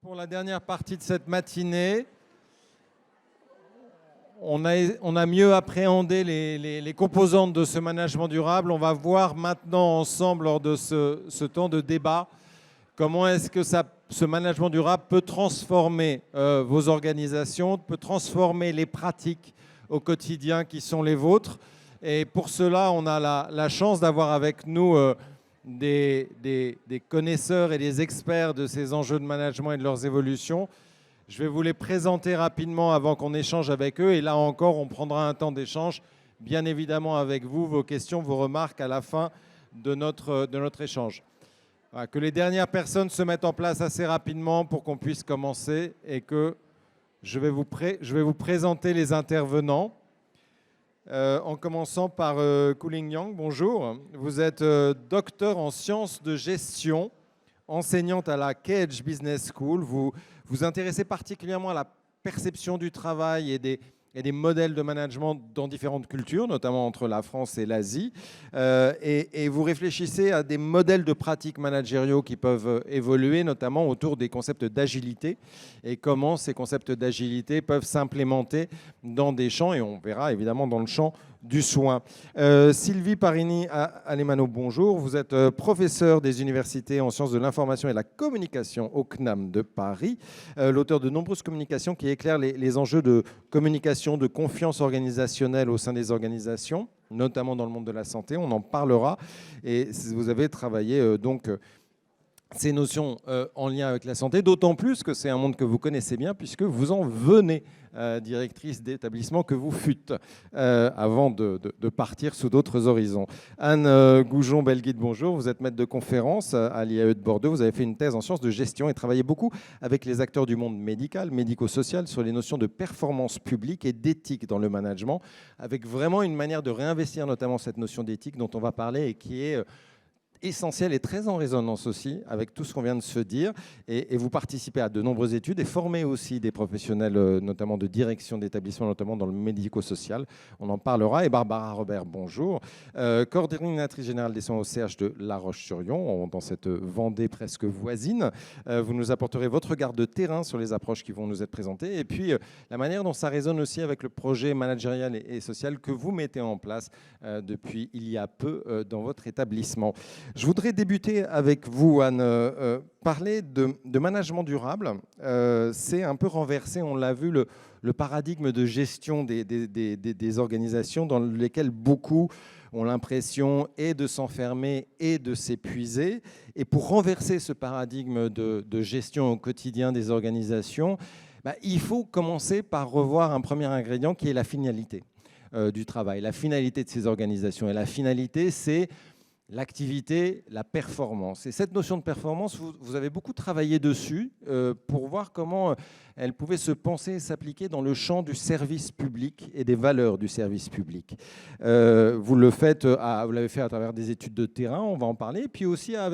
Pour la dernière partie de cette matinée, on a mieux appréhendé les composantes de ce management durable. On va voir maintenant ensemble, lors de ce temps de débat, comment est-ce que ce management durable peut transformer vos organisations, peut transformer les pratiques au quotidien qui sont les vôtres. Et pour cela, on a la chance d'avoir avec nous des connaisseurs et des experts de ces enjeux de management et de leurs évolutions. Je vais vous les présenter rapidement avant qu'on échange avec eux. Et là encore, on prendra un temps d'échange, bien évidemment avec vous, vos questions, vos remarques à la fin de notre échange. Voilà, que les dernières personnes se mettent en place assez rapidement pour qu'on puisse commencer et que je vais vous présenter les intervenants. En commençant par Ku-Ling Yang, bonjour. Vous êtes docteur en sciences de gestion, enseignante à la Cage Business School. Vous vous intéressez particulièrement à la perception du travail et des modèles de management dans différentes cultures, notamment entre la France et l'Asie. Et vous réfléchissez à des modèles de pratiques managériaux qui peuvent évoluer, notamment autour des concepts d'agilité et comment ces concepts d'agilité peuvent s'implémenter dans des champs, et on verra évidemment dans le champ du soin. Sylvie Parini-Alemano, bonjour. Vous êtes professeure des universités en sciences de l'information et de la communication au CNAM de Paris, l'auteur de nombreuses communications qui éclairent les enjeux de communication, de confiance organisationnelle au sein des organisations, notamment dans le monde de la santé. On en parlera. Et vous avez travaillé ces notions en lien avec la santé, d'autant plus que c'est un monde que vous connaissez bien puisque vous en venez directrice d'établissement que vous fûtes avant de partir sous d'autres horizons. Anne Goujon-Belguide, bonjour. Vous êtes maître de conférence à l'IAE de Bordeaux. Vous avez fait une thèse en sciences de gestion et travaillé beaucoup avec les acteurs du monde médical, médico-social, sur les notions de performance publique et d'éthique dans le management, avec vraiment une manière de réinvestir notamment cette notion d'éthique dont on va parler et qui est essentiel et très en résonance aussi avec tout ce qu'on vient de se dire. Et vous participez à de nombreuses études et formez aussi des professionnels, notamment de direction d'établissement, notamment dans le médico-social. On en parlera. Et Barbara Robert, bonjour. Coordinatrice générale des soins au CH de La Roche-sur-Yon, dans cette Vendée presque voisine. Vous nous apporterez votre regard de terrain sur les approches qui vont nous être présentées. Et puis, la manière dont ça résonne aussi avec le projet managérial et social que vous mettez en place depuis il y a peu dans votre établissement. Je voudrais débuter avec vous, Anne. Parler de management durable, c'est un peu renverser, on l'a vu, le paradigme de gestion des organisations dans lesquelles beaucoup ont l'impression et de s'enfermer et de s'épuiser. Et pour renverser ce paradigme de gestion au quotidien des organisations, il faut commencer par revoir un premier ingrédient qui est la finalité du travail, la finalité de ces organisations. Et la finalité, c'est l'activité, la performance. Et cette notion de performance, vous avez beaucoup travaillé dessus pour voir comment elle pouvait se penser et s'appliquer dans le champ du service public et des valeurs du service public. Vous l'avez fait à travers des études de terrain, on va en parler, et puis aussi à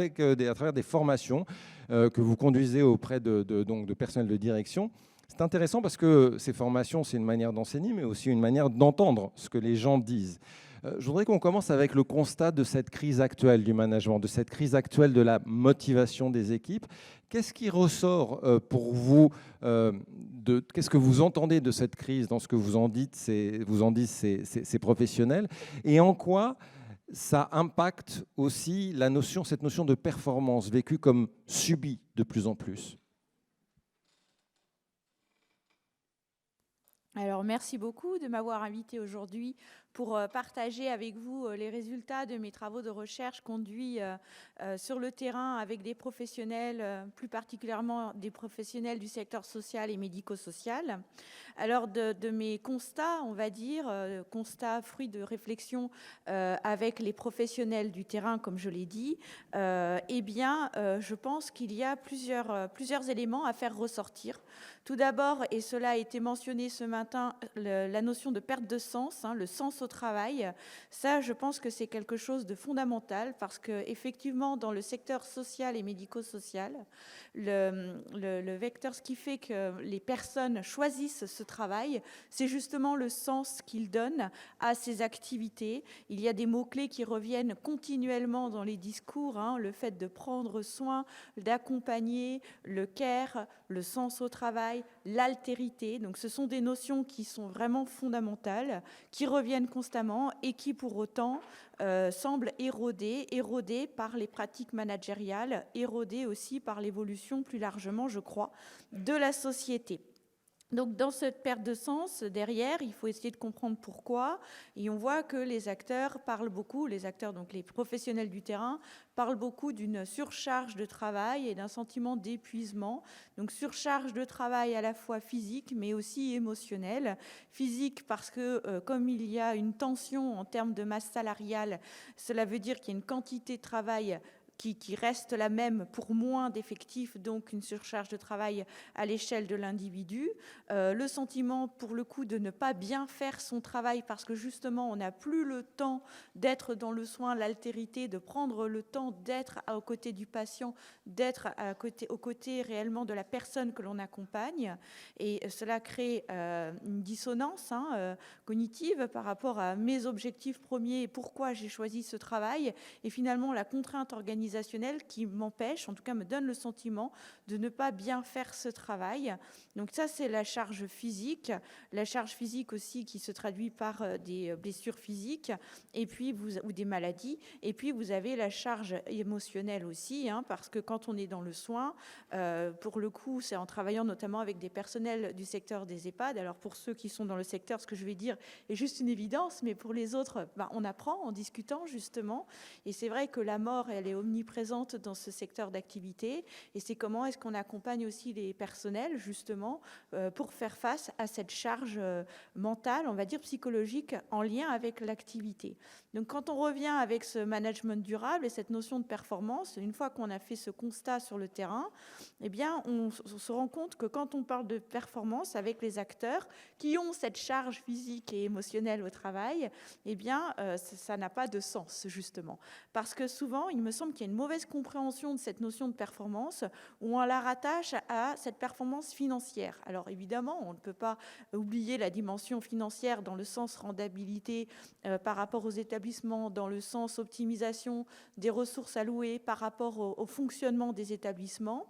travers des formations que vous conduisez auprès de personnel de direction. C'est intéressant parce que ces formations, c'est une manière d'enseigner, mais aussi une manière d'entendre ce que les gens disent. Je voudrais qu'on commence avec le constat de cette crise actuelle du management, de cette crise actuelle de la motivation des équipes. Qu'est-ce qui ressort pour vous qu'est-ce que vous entendez de cette crise dans ce que vous en disent ces professionnels, et en quoi ça impacte aussi cette notion de performance vécue comme subie de plus en plus? Alors, merci beaucoup de m'avoir invité aujourd'hui pour partager avec vous les résultats de mes travaux de recherche conduits sur le terrain avec des professionnels, plus particulièrement des professionnels du secteur social et médico-social. Alors, de mes constats, on va dire, constats fruits de réflexion avec les professionnels du terrain, comme je l'ai dit, je pense qu'il y a plusieurs éléments à faire ressortir. Tout d'abord, et cela a été mentionné ce matin matin la notion de perte de sens, le sens au travail. Ça, je pense que c'est quelque chose de fondamental parce qu'effectivement, dans le secteur social et médico-social, le vecteur, ce qui fait que les personnes choisissent ce travail, c'est justement le sens qu'ils donnent à ces activités. Il y a des mots-clés qui reviennent continuellement dans les discours, le fait de prendre soin, d'accompagner, le care, le sens au travail, l'altérité. Donc ce sont des notions qui sont vraiment fondamentales, qui reviennent constamment et qui pour autant semblent érodées par les pratiques managériales, érodées aussi par l'évolution plus largement, je crois, de la société. Donc, dans cette perte de sens, derrière, il faut essayer de comprendre pourquoi. Et on voit que les acteurs parlent beaucoup, les acteurs, donc les professionnels du terrain, parlent beaucoup d'une surcharge de travail et d'un sentiment d'épuisement. Donc, surcharge de travail à la fois physique, mais aussi émotionnelle. Physique parce que, comme il y a une tension en termes de masse salariale, cela veut dire qu'il y a une quantité de travail qui reste la même pour moins d'effectifs, donc une surcharge de travail à l'échelle de l'individu. Le sentiment, pour le coup, de ne pas bien faire son travail parce que justement, on n'a plus le temps d'être dans le soin, l'altérité, de prendre le temps d'être aux côtés du patient, d'être aux côtés réellement de la personne que l'on accompagne. Et cela crée une dissonance cognitive par rapport à mes objectifs premiers et pourquoi j'ai choisi ce travail. Et finalement, la contrainte organisationnelle qui m'empêche, en tout cas me donne le sentiment de ne pas bien faire ce travail. Donc ça, c'est la charge physique. La charge physique aussi qui se traduit par des blessures physiques et puis ou des maladies. Et puis vous avez la charge émotionnelle aussi, parce que quand on est dans le soin, pour le coup, c'est en travaillant notamment avec des personnels du secteur des EHPAD. Alors pour ceux qui sont dans le secteur, ce que je vais dire est juste une évidence, mais pour les autres, on apprend en discutant justement. Et c'est vrai que la mort, elle est omniprésente dans ce secteur d'activité. Et c'est comment est-ce qu'on accompagne aussi les personnels justement pour faire face à cette charge mentale, on va dire psychologique, en lien avec l'activité. Donc quand on revient avec ce management durable et cette notion de performance, une fois qu'on a fait ce constat sur le terrain, eh bien on se rend compte que quand on parle de performance avec les acteurs qui ont cette charge physique et émotionnelle au travail, eh bien ça n'a pas de sens justement. Parce que souvent, il me semble qu'il y a une mauvaise compréhension de cette notion de performance où on la rattache à cette performance financière. Alors évidemment, on ne peut pas oublier la dimension financière dans le sens rentabilité par rapport aux établissements, dans le sens optimisation des ressources allouées par rapport au fonctionnement des établissements.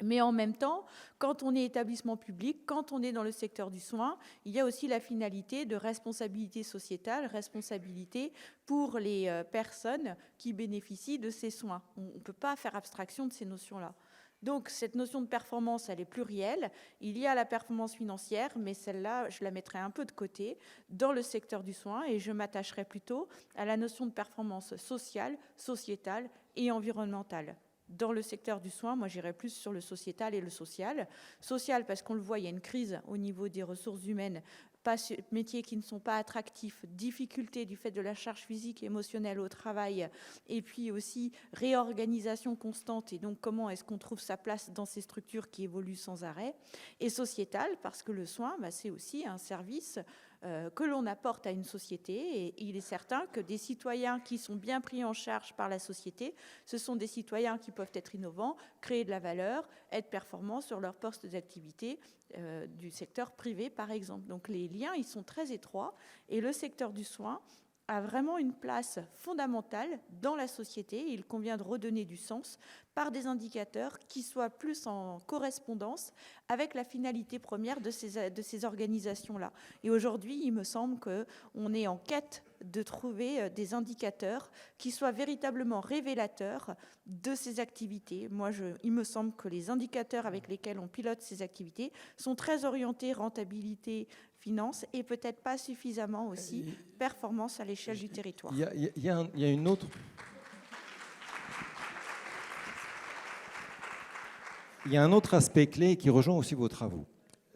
Mais en même temps, quand on est établissement public, quand on est dans le secteur du soin, il y a aussi la finalité de responsabilité sociétale, responsabilité pour les personnes qui bénéficient de ces soins. On ne peut pas faire abstraction de ces notions-là. Donc, cette notion de performance, elle est plurielle. Il y a la performance financière, mais celle-là, je la mettrai un peu de côté dans le secteur du soin et je m'attacherai plutôt à la notion de performance sociale, sociétale et environnementale. Dans le secteur du soin, moi j'irais plus sur le sociétal et le social. Social parce qu'on le voit, il y a une crise au niveau des ressources humaines, métiers qui ne sont pas attractifs, difficultés du fait de la charge physique et émotionnelle au travail, et puis aussi réorganisation constante, et donc comment est-ce qu'on trouve sa place dans ces structures qui évoluent sans arrêt. Et sociétal parce que le soin, c'est aussi un service que l'on apporte à une société, et il est certain que des citoyens qui sont bien pris en charge par la société, ce sont des citoyens qui peuvent être innovants, créer de la valeur, être performants sur leur poste d'activité du secteur privé par exemple. Donc les liens, ils sont très étroits et le secteur du soin a vraiment une place fondamentale dans la société. Il convient de redonner du sens par des indicateurs qui soient plus en correspondance avec la finalité première de ces organisations-là. Et aujourd'hui, il me semble qu'on est en quête de trouver des indicateurs qui soient véritablement révélateurs de ces activités. Moi, il me semble que les indicateurs avec lesquels on pilote ces activités sont très orientés rentabilité, finance et peut-être pas suffisamment aussi performance à l'échelle du territoire. Il y a une autre... Il y a un autre aspect clé qui rejoint aussi vos travaux.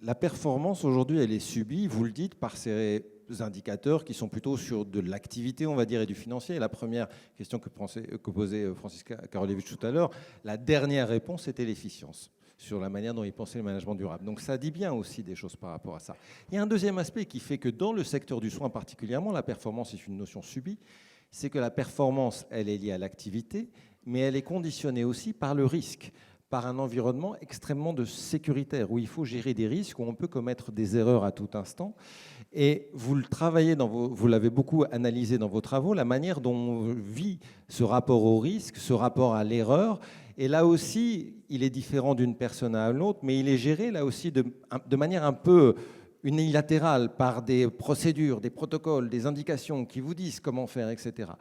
La performance, aujourd'hui, elle est subie, vous le dites, par ces indicateurs qui sont plutôt sur de l'activité, on va dire, et du financier. Et la première question que posait Franziska Karolewicz tout à l'heure, la dernière réponse était l'efficience. sur la manière dont ils pensaient le management durable. Donc ça dit bien aussi des choses par rapport à ça. Il y a un deuxième aspect qui fait que dans le secteur du soin particulièrement, la performance est une notion subie, c'est que la performance, elle est liée à l'activité, mais elle est conditionnée aussi par le risque, par un environnement extrêmement sécuritaire, où il faut gérer des risques, où on peut commettre des erreurs à tout instant. Et vous le travaillez, vous l'avez beaucoup analysé dans vos travaux, la manière dont on vit ce rapport au risque, ce rapport à l'erreur. Et là aussi, il est différent d'une personne à l'autre, mais il est géré là aussi de manière un peu unilatérale par des procédures, des protocoles, des indications qui vous disent comment faire, etc.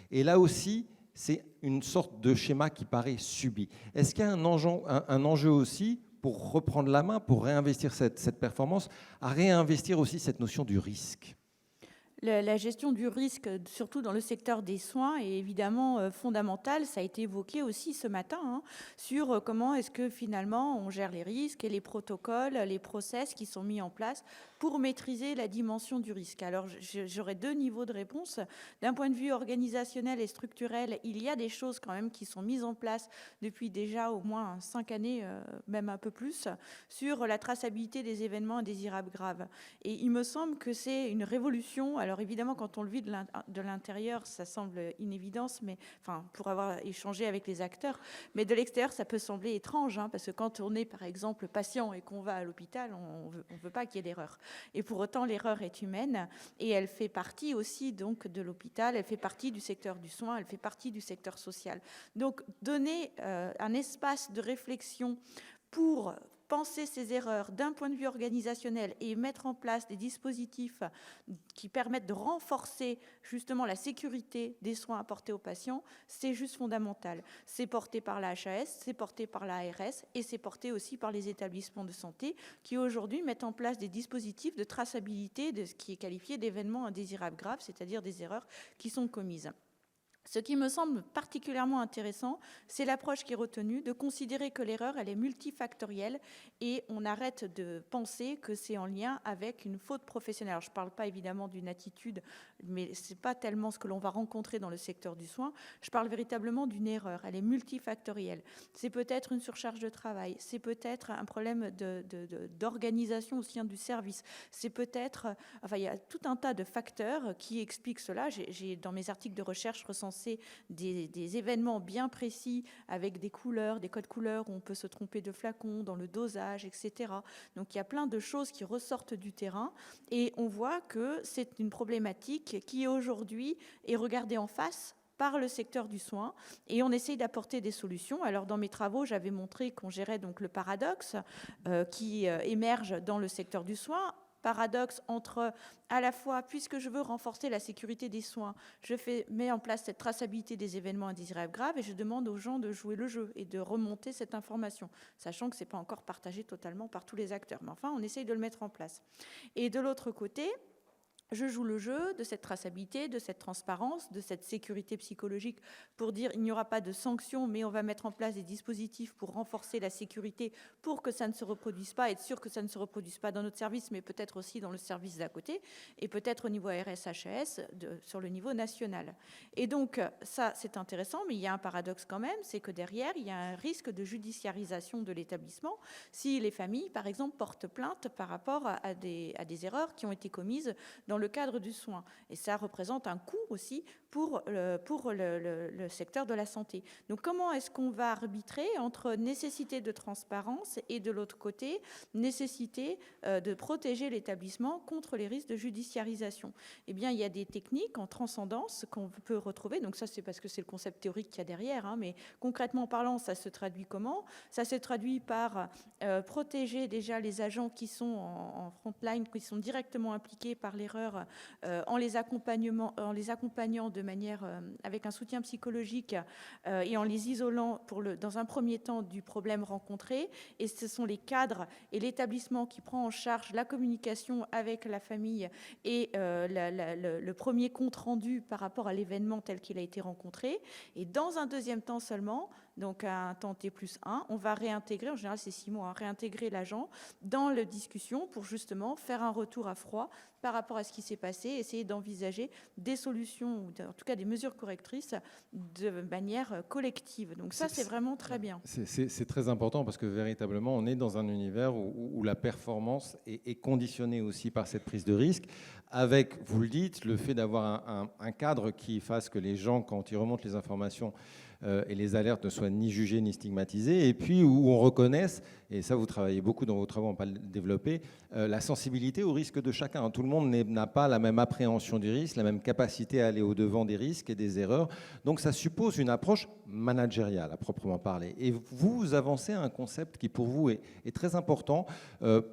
Et là aussi, c'est une sorte de schéma qui paraît subi. Est-ce qu'il y a un enjeu aussi pour reprendre la main, pour réinvestir cette performance, à réinvestir aussi cette notion du risque? La gestion du risque, surtout dans le secteur des soins, est évidemment fondamentale. Ça a été évoqué aussi ce matin, sur comment est-ce que finalement on gère les risques et les protocoles, les process qui sont mis en place pour maîtriser la dimension du risque. Alors j'aurais deux niveaux de réponse. D'un point de vue organisationnel et structurel, il y a des choses quand même qui sont mises en place depuis déjà au moins 5 années, même un peu plus, sur la traçabilité des événements indésirables graves. Et il me semble que c'est une révolution. Alors évidemment, quand on le vit de l'intérieur, ça semble une évidence, mais enfin, pour avoir échangé avec les acteurs, mais de l'extérieur, ça peut sembler étrange, parce que quand on est par exemple patient et qu'on va à l'hôpital, on veut pas qu'il y ait d'erreur. Et pour autant, l'erreur est humaine et elle fait partie aussi donc de l'hôpital, elle fait partie du secteur du soin, elle fait partie du secteur social. Donc donner un espace de réflexion pour penser ces erreurs d'un point de vue organisationnel et mettre en place des dispositifs qui permettent de renforcer justement la sécurité des soins apportés aux patients, c'est juste fondamental. C'est porté par la HAS, c'est porté par la ARS et c'est porté aussi par les établissements de santé qui aujourd'hui mettent en place des dispositifs de traçabilité de ce qui est qualifié d'événements indésirables graves, c'est-à-dire des erreurs qui sont commises. Ce qui me semble particulièrement intéressant, c'est l'approche qui est retenue de considérer que l'erreur, elle est multifactorielle et on arrête de penser que c'est en lien avec une faute professionnelle. Alors, je ne parle pas évidemment d'une attitude, mais ce n'est pas tellement ce que l'on va rencontrer dans le secteur du soin. Je parle véritablement d'une erreur. Elle est multifactorielle. C'est peut-être une surcharge de travail, c'est peut-être un problème d'organisation au sein du service, c'est peut-être... Enfin, il y a tout un tas de facteurs qui expliquent cela. J'ai dans mes articles de recherche recensé des événements bien précis avec des couleurs, des codes couleurs où on peut se tromper de flacon, dans le dosage, etc. Donc il y a plein de choses qui ressortent du terrain et on voit que c'est une problématique qui aujourd'hui est regardée en face par le secteur du soin et on essaye d'apporter des solutions. Alors dans mes travaux, j'avais montré qu'on gérait donc le paradoxe qui émerge dans le secteur du soin. Paradoxe entre à la fois, puisque je veux renforcer la sécurité des soins, mets en place cette traçabilité des événements indésirables graves et je demande aux gens de jouer le jeu et de remonter cette information, sachant que ce n'est pas encore partagé totalement par tous les acteurs. Mais enfin, on essaye de le mettre en place. Et de l'autre côté, je joue le jeu de cette traçabilité, de cette transparence, de cette sécurité psychologique pour dire il n'y aura pas de sanctions, mais on va mettre en place des dispositifs pour renforcer la sécurité pour que ça ne se reproduise pas, être sûr que ça ne se reproduise pas dans notre service, mais peut-être aussi dans le service d'à côté, et peut-être au niveau ARS-HAS, sur le niveau national. Et donc, ça, c'est intéressant, mais il y a un paradoxe quand même, c'est que derrière, il y a un risque de judiciarisation de l'établissement si les familles, par exemple, portent plainte par rapport à des erreurs qui ont été commises dans le cadre du soin. Et ça représente un coût aussi pour le secteur de la santé. Donc comment est-ce qu'on va arbitrer entre nécessité de transparence et de l'autre côté, nécessité de protéger l'établissement contre les risques de judiciarisation? Eh bien, il y a des techniques en transcendance qu'on peut retrouver. Donc ça, c'est parce que c'est le concept théorique qu'il y a derrière. Mais concrètement parlant, ça se traduit comment? Ça se traduit par protéger déjà les agents qui sont en front-line, qui sont directement impliqués par l'erreur en les accompagnant de manière avec un soutien psychologique et en les isolant dans un premier temps du problème rencontré. Et ce sont les cadres et l'établissement qui prend en charge la communication avec la famille et le premier compte rendu par rapport à l'événement tel qu'il a été rencontré. Et dans un deuxième temps seulement, donc un temps T+1, on va réintégrer, en général c'est 6 mois, réintégrer l'agent dans la discussion pour justement faire un retour à froid par rapport à ce qui s'est passé, essayer d'envisager des solutions, ou en tout cas des mesures correctrices de manière collective. Donc ça, c'est vraiment très bien. C'est très important parce que véritablement, on est dans un univers où la performance est conditionnée aussi par cette prise de risque, avec, vous le dites, le fait d'avoir un cadre qui fasse que les gens, quand ils remontent les informations et les alertes, ne soient ni jugés ni stigmatisés, et puis où on reconnaisse, et ça vous travaillez beaucoup dans vos travaux, on va le développer, la sensibilité au risque de chacun. Tout le monde n'a pas la même appréhension du risque, la même capacité à aller au-devant des risques et des erreurs. Donc ça suppose une approche managériale à proprement parler. Et vous avancez un concept qui pour vous est très important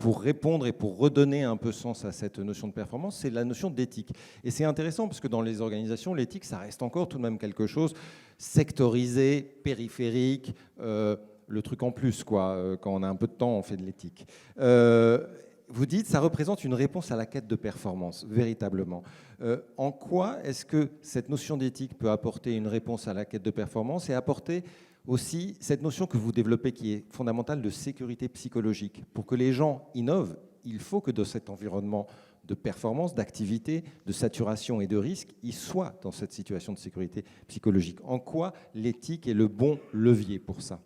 pour répondre et pour redonner un peu sens à cette notion de performance, c'est la notion d'éthique. Et c'est intéressant parce que dans les organisations, l'éthique, ça reste encore tout de même quelque chose sectorisé, périphérique, le truc en plus, quoi. Quand on a un peu de temps, on fait de l'éthique. Vous dites, ça représente une réponse à la quête de performance, véritablement. En quoi est-ce que cette notion d'éthique peut apporter une réponse à la quête de performance et apporter aussi cette notion que vous développez qui est fondamentale de sécurité psychologique? Pour que les gens innovent, il faut que dans cet environnement de performance, d'activité, de saturation et de risque, ils soient dans cette situation de sécurité psychologique. En quoi l'éthique est le bon levier pour ça?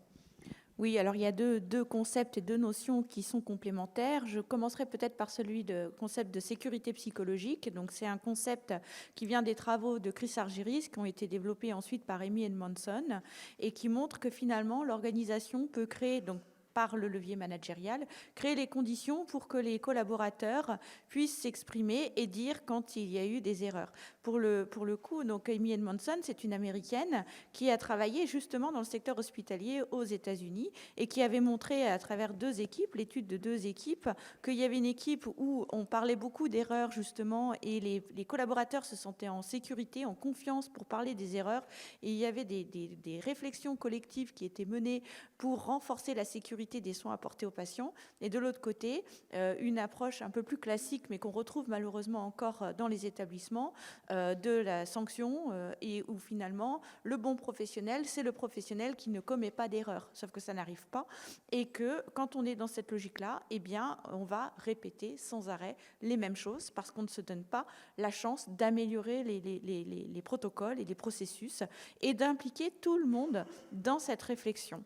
Oui, alors il y a deux concepts et deux notions qui sont complémentaires. Je commencerai peut-être par celui de concept de sécurité psychologique. Donc c'est un concept qui vient des travaux de Chris Argyris, qui ont été développés ensuite par Amy Edmondson, et qui montre que finalement l'organisation peut créer, donc par le levier managérial, créer les conditions pour que les collaborateurs puissent s'exprimer et dire quand il y a eu des erreurs. Pour le coup, donc Amy Edmondson, c'est une Américaine qui a travaillé justement dans le secteur hospitalier aux États-Unis et qui avait montré à travers deux équipes, l'étude de deux équipes, qu'il y avait une équipe où on parlait beaucoup d'erreurs justement et les collaborateurs se sentaient en sécurité, en confiance pour parler des erreurs, et il y avait des réflexions collectives qui étaient menées pour renforcer la sécurité des soins apportés aux patients, et de l'autre côté, une approche un peu plus classique, mais qu'on retrouve malheureusement encore dans les établissements, de la sanction, et où finalement, le bon professionnel, c'est le professionnel qui ne commet pas d'erreur, sauf que ça n'arrive pas, et que quand on est dans cette logique-là, eh bien, on va répéter sans arrêt les mêmes choses, parce qu'on ne se donne pas la chance d'améliorer les protocoles et les processus, et d'impliquer tout le monde dans cette réflexion.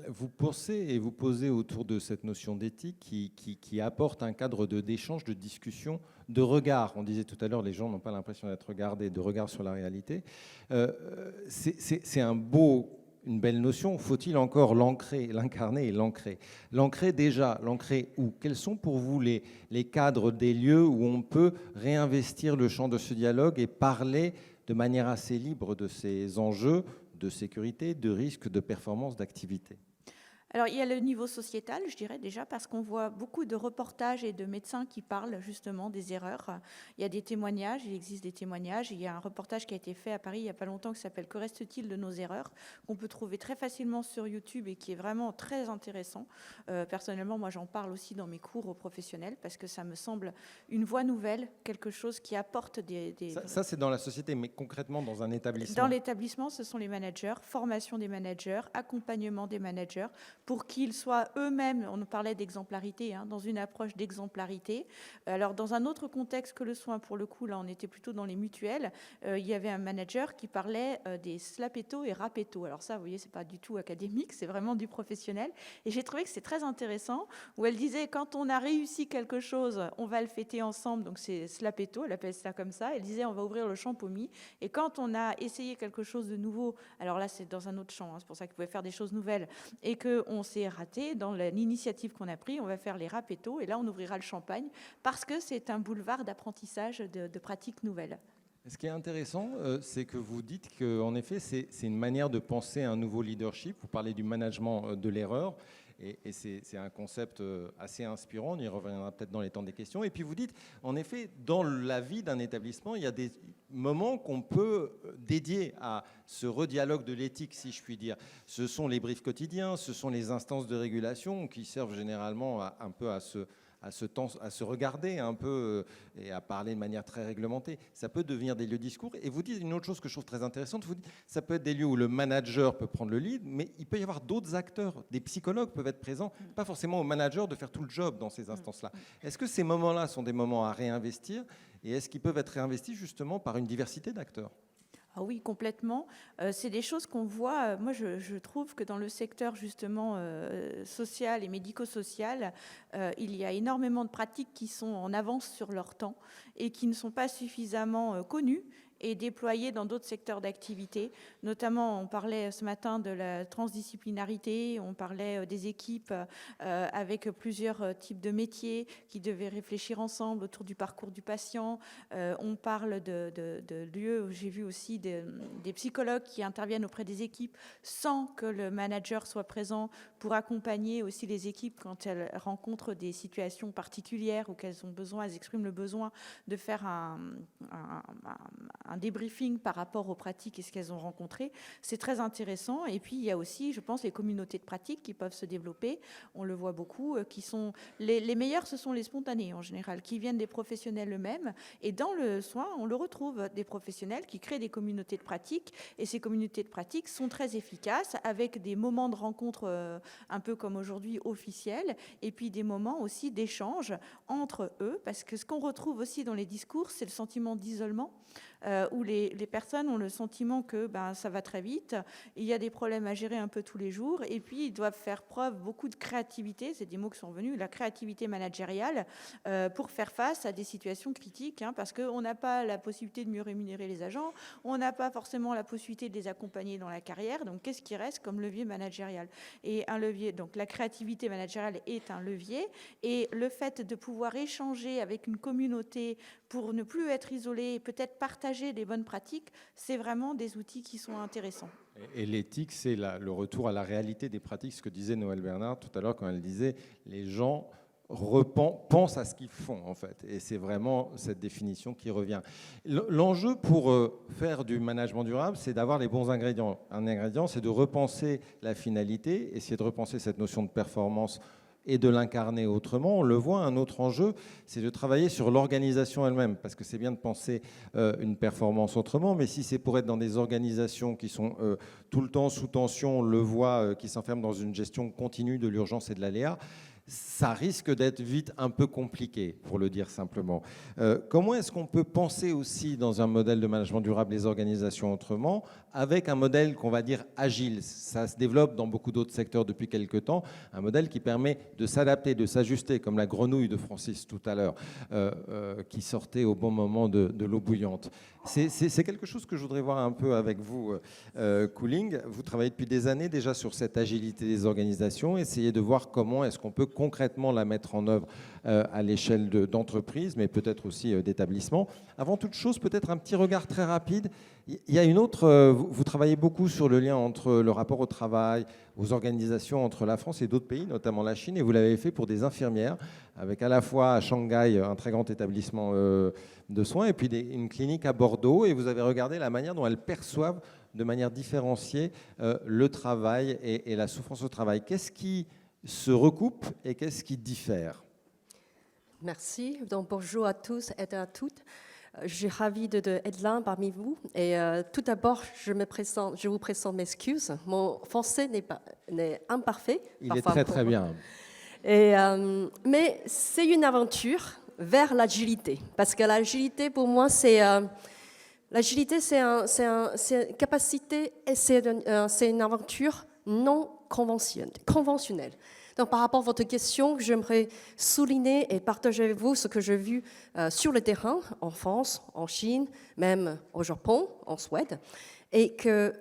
Vous pensez et vous posez autour de cette notion d'éthique qui apporte un cadre d'échange, de discussion, de regard. On disait tout à l'heure, les gens n'ont pas l'impression d'être regardés, de regard sur la réalité. C'est une belle notion. Faut-il encore l'ancrer, l'incarner et l'ancrer? L'ancrer déjà, l'ancrer où? Quels sont pour vous les cadres des lieux où on peut réinvestir le champ de ce dialogue et parler de manière assez libre de ces enjeux de sécurité, de risque, de performance, d'activité? Alors, il y a le niveau sociétal, je dirais déjà, parce qu'on voit beaucoup de reportages et de médecins qui parlent justement des erreurs. Il y a des témoignages, il existe des témoignages. Il y a un reportage qui a été fait à Paris il n'y a pas longtemps qui s'appelle « Que reste-t-il de nos erreurs ?», qu'on peut trouver très facilement sur YouTube et qui est vraiment très intéressant. Personnellement, moi, j'en parle aussi dans mes cours aux professionnels parce que ça me semble une voie nouvelle, quelque chose qui apporte des... Ça, c'est dans la société, mais concrètement dans un établissement? Dans l'établissement, ce sont les managers, formation des managers, accompagnement des managers, pour qu'ils soient eux-mêmes, on nous parlait d'exemplarité, dans une approche d'exemplarité. Alors, dans un autre contexte que le soin, pour le coup, là, on était plutôt dans les mutuelles, il y avait un manager qui parlait des slapetto et rapetto. Alors ça, vous voyez, c'est pas du tout académique, c'est vraiment du professionnel. Et j'ai trouvé que c'est très intéressant, où elle disait, quand on a réussi quelque chose, on va le fêter ensemble, donc c'est slapetto, elle appelle ça comme ça. Elle disait, on va ouvrir le champomis. Et quand on a essayé quelque chose de nouveau, alors là, c'est dans un autre champ, c'est pour ça qu'il pouvait faire des choses nouvelles, et qu'on s'est raté dans l'initiative qu'on a prise, on va faire les rapettos, et là, on ouvrira le champagne, parce que c'est un boulevard d'apprentissage de pratiques nouvelles. Ce qui est intéressant, c'est que vous dites qu'en effet, c'est une manière de penser un nouveau leadership. Vous parlez du management de l'erreur, et c'est un concept assez inspirant. On y reviendra peut-être dans les temps des questions. Et puis vous dites, en effet, dans la vie d'un établissement, il y a des moments qu'on peut dédier à ce redialogue de l'éthique, si je puis dire. Ce sont les briefs quotidiens, ce sont les instances de régulation qui servent généralement un peu à à se regarder un peu et à parler de manière très réglementée. Ça peut devenir des lieux de discours. Et vous dites une autre chose que je trouve très intéressante, vous dites ça peut être des lieux où le manager peut prendre le lead, mais il peut y avoir d'autres acteurs, des psychologues peuvent être présents, pas forcément au manager de faire tout le job dans ces instances-là. Est-ce que ces moments-là sont des moments à réinvestir et est-ce qu'ils peuvent être réinvestis justement par une diversité d'acteurs ? Ah oui, complètement. C'est des choses qu'on voit. Moi, je trouve que dans le secteur justement social et médico-social, il y a énormément de pratiques qui sont en avance sur leur temps et qui ne sont pas suffisamment connues et déployées dans d'autres secteurs d'activité. Notamment, on parlait ce matin de la transdisciplinarité, on parlait des équipes avec plusieurs types de métiers qui devaient réfléchir ensemble autour du parcours du patient. On parle de lieux où j'ai vu aussi des psychologues qui interviennent auprès des équipes sans que le manager soit présent pour accompagner aussi les équipes quand elles rencontrent des situations particulières ou qu'elles ont besoin, elles expriment le besoin de faire un débriefing par rapport aux pratiques et ce qu'elles ont rencontré. C'est très intéressant. Et puis, il y a aussi, je pense, les communautés de pratiques qui peuvent se développer. On le voit beaucoup, qui sont les meilleurs, ce sont les spontanés en général, qui viennent des professionnels eux-mêmes. Et dans le soin, on le retrouve, des professionnels qui créent des communautés de pratiques. Et ces communautés de pratiques sont très efficaces avec des moments de rencontre un peu comme aujourd'hui officiels et puis des moments aussi d'échange entre eux. Parce que ce qu'on retrouve aussi dans les discours, c'est le sentiment d'isolement. Où les personnes ont le sentiment que ça va très vite, il y a des problèmes à gérer un peu tous les jours, et puis ils doivent faire preuve beaucoup de créativité, c'est des mots qui sont venus, la créativité managériale, pour faire face à des situations critiques, parce qu'on n'a pas la possibilité de mieux rémunérer les agents, on n'a pas forcément la possibilité de les accompagner dans la carrière, donc qu'est-ce qui reste comme levier managérial ? Et un levier, donc la créativité managériale est un levier, et le fait de pouvoir échanger avec une communauté pour ne plus être isolé et peut-être partager les bonnes pratiques, c'est vraiment des outils qui sont intéressants. Et l'éthique, c'est le retour à la réalité des pratiques, ce que disait Noëlle Bernard tout à l'heure quand elle disait les gens pensent à ce qu'ils font, en fait. Et c'est vraiment cette définition qui revient. L'enjeu pour faire du management durable, c'est d'avoir les bons ingrédients. Un ingrédient, c'est de repenser la finalité, essayer de repenser cette notion de performance et de l'incarner autrement. On le voit, un autre enjeu, c'est de travailler sur l'organisation elle-même, parce que c'est bien de penser une performance autrement, mais si c'est pour être dans des organisations qui sont tout le temps sous tension, on le voit, qui s'enferment dans une gestion continue de l'urgence et de l'aléa, ça risque d'être vite un peu compliqué, pour le dire simplement. Comment est-ce qu'on peut penser aussi dans un modèle de management durable les organisations autrement, avec un modèle qu'on va dire agile ? Ça se développe dans beaucoup d'autres secteurs depuis quelques temps, un modèle qui permet de s'adapter, de s'ajuster, comme la grenouille de Francis tout à l'heure, qui sortait au bon moment de l'eau bouillante. C'est quelque chose que je voudrais voir un peu avec vous, Cooling. Vous travaillez depuis des années déjà sur cette agilité des organisations. Essayez de voir comment est-ce qu'on peut concrètement la mettre en œuvre à l'échelle d'entreprises, mais peut-être aussi d'établissements. Avant toute chose, peut-être un petit regard très rapide. Il y a une autre, vous travaillez beaucoup sur le lien entre le rapport au travail, aux organisations entre la France et d'autres pays, notamment la Chine, et vous l'avez fait pour des infirmières, avec à la fois à Shanghai un très grand établissement de soins, et puis une clinique à Bordeaux, et vous avez regardé la manière dont elles perçoivent de manière différenciée le travail et la souffrance au travail. Qu'est-ce qui se recoupe et qu'est-ce qui diffère ? Merci. Donc, bonjour à tous et à toutes. Je suis ravie d'être là parmi vous. Et tout d'abord, je vous présente mes excuses. Mon français n'est imparfait. Il est très très bien. Et, mais c'est une aventure vers l'agilité. Parce que l'agilité, pour moi, c'est une capacité et c'est une aventure non conventionnelle. Donc, par rapport à votre question, j'aimerais souligner et partager avec vous ce que j'ai vu sur le terrain, en France, en Chine, même au Japon, en Suède. Et que,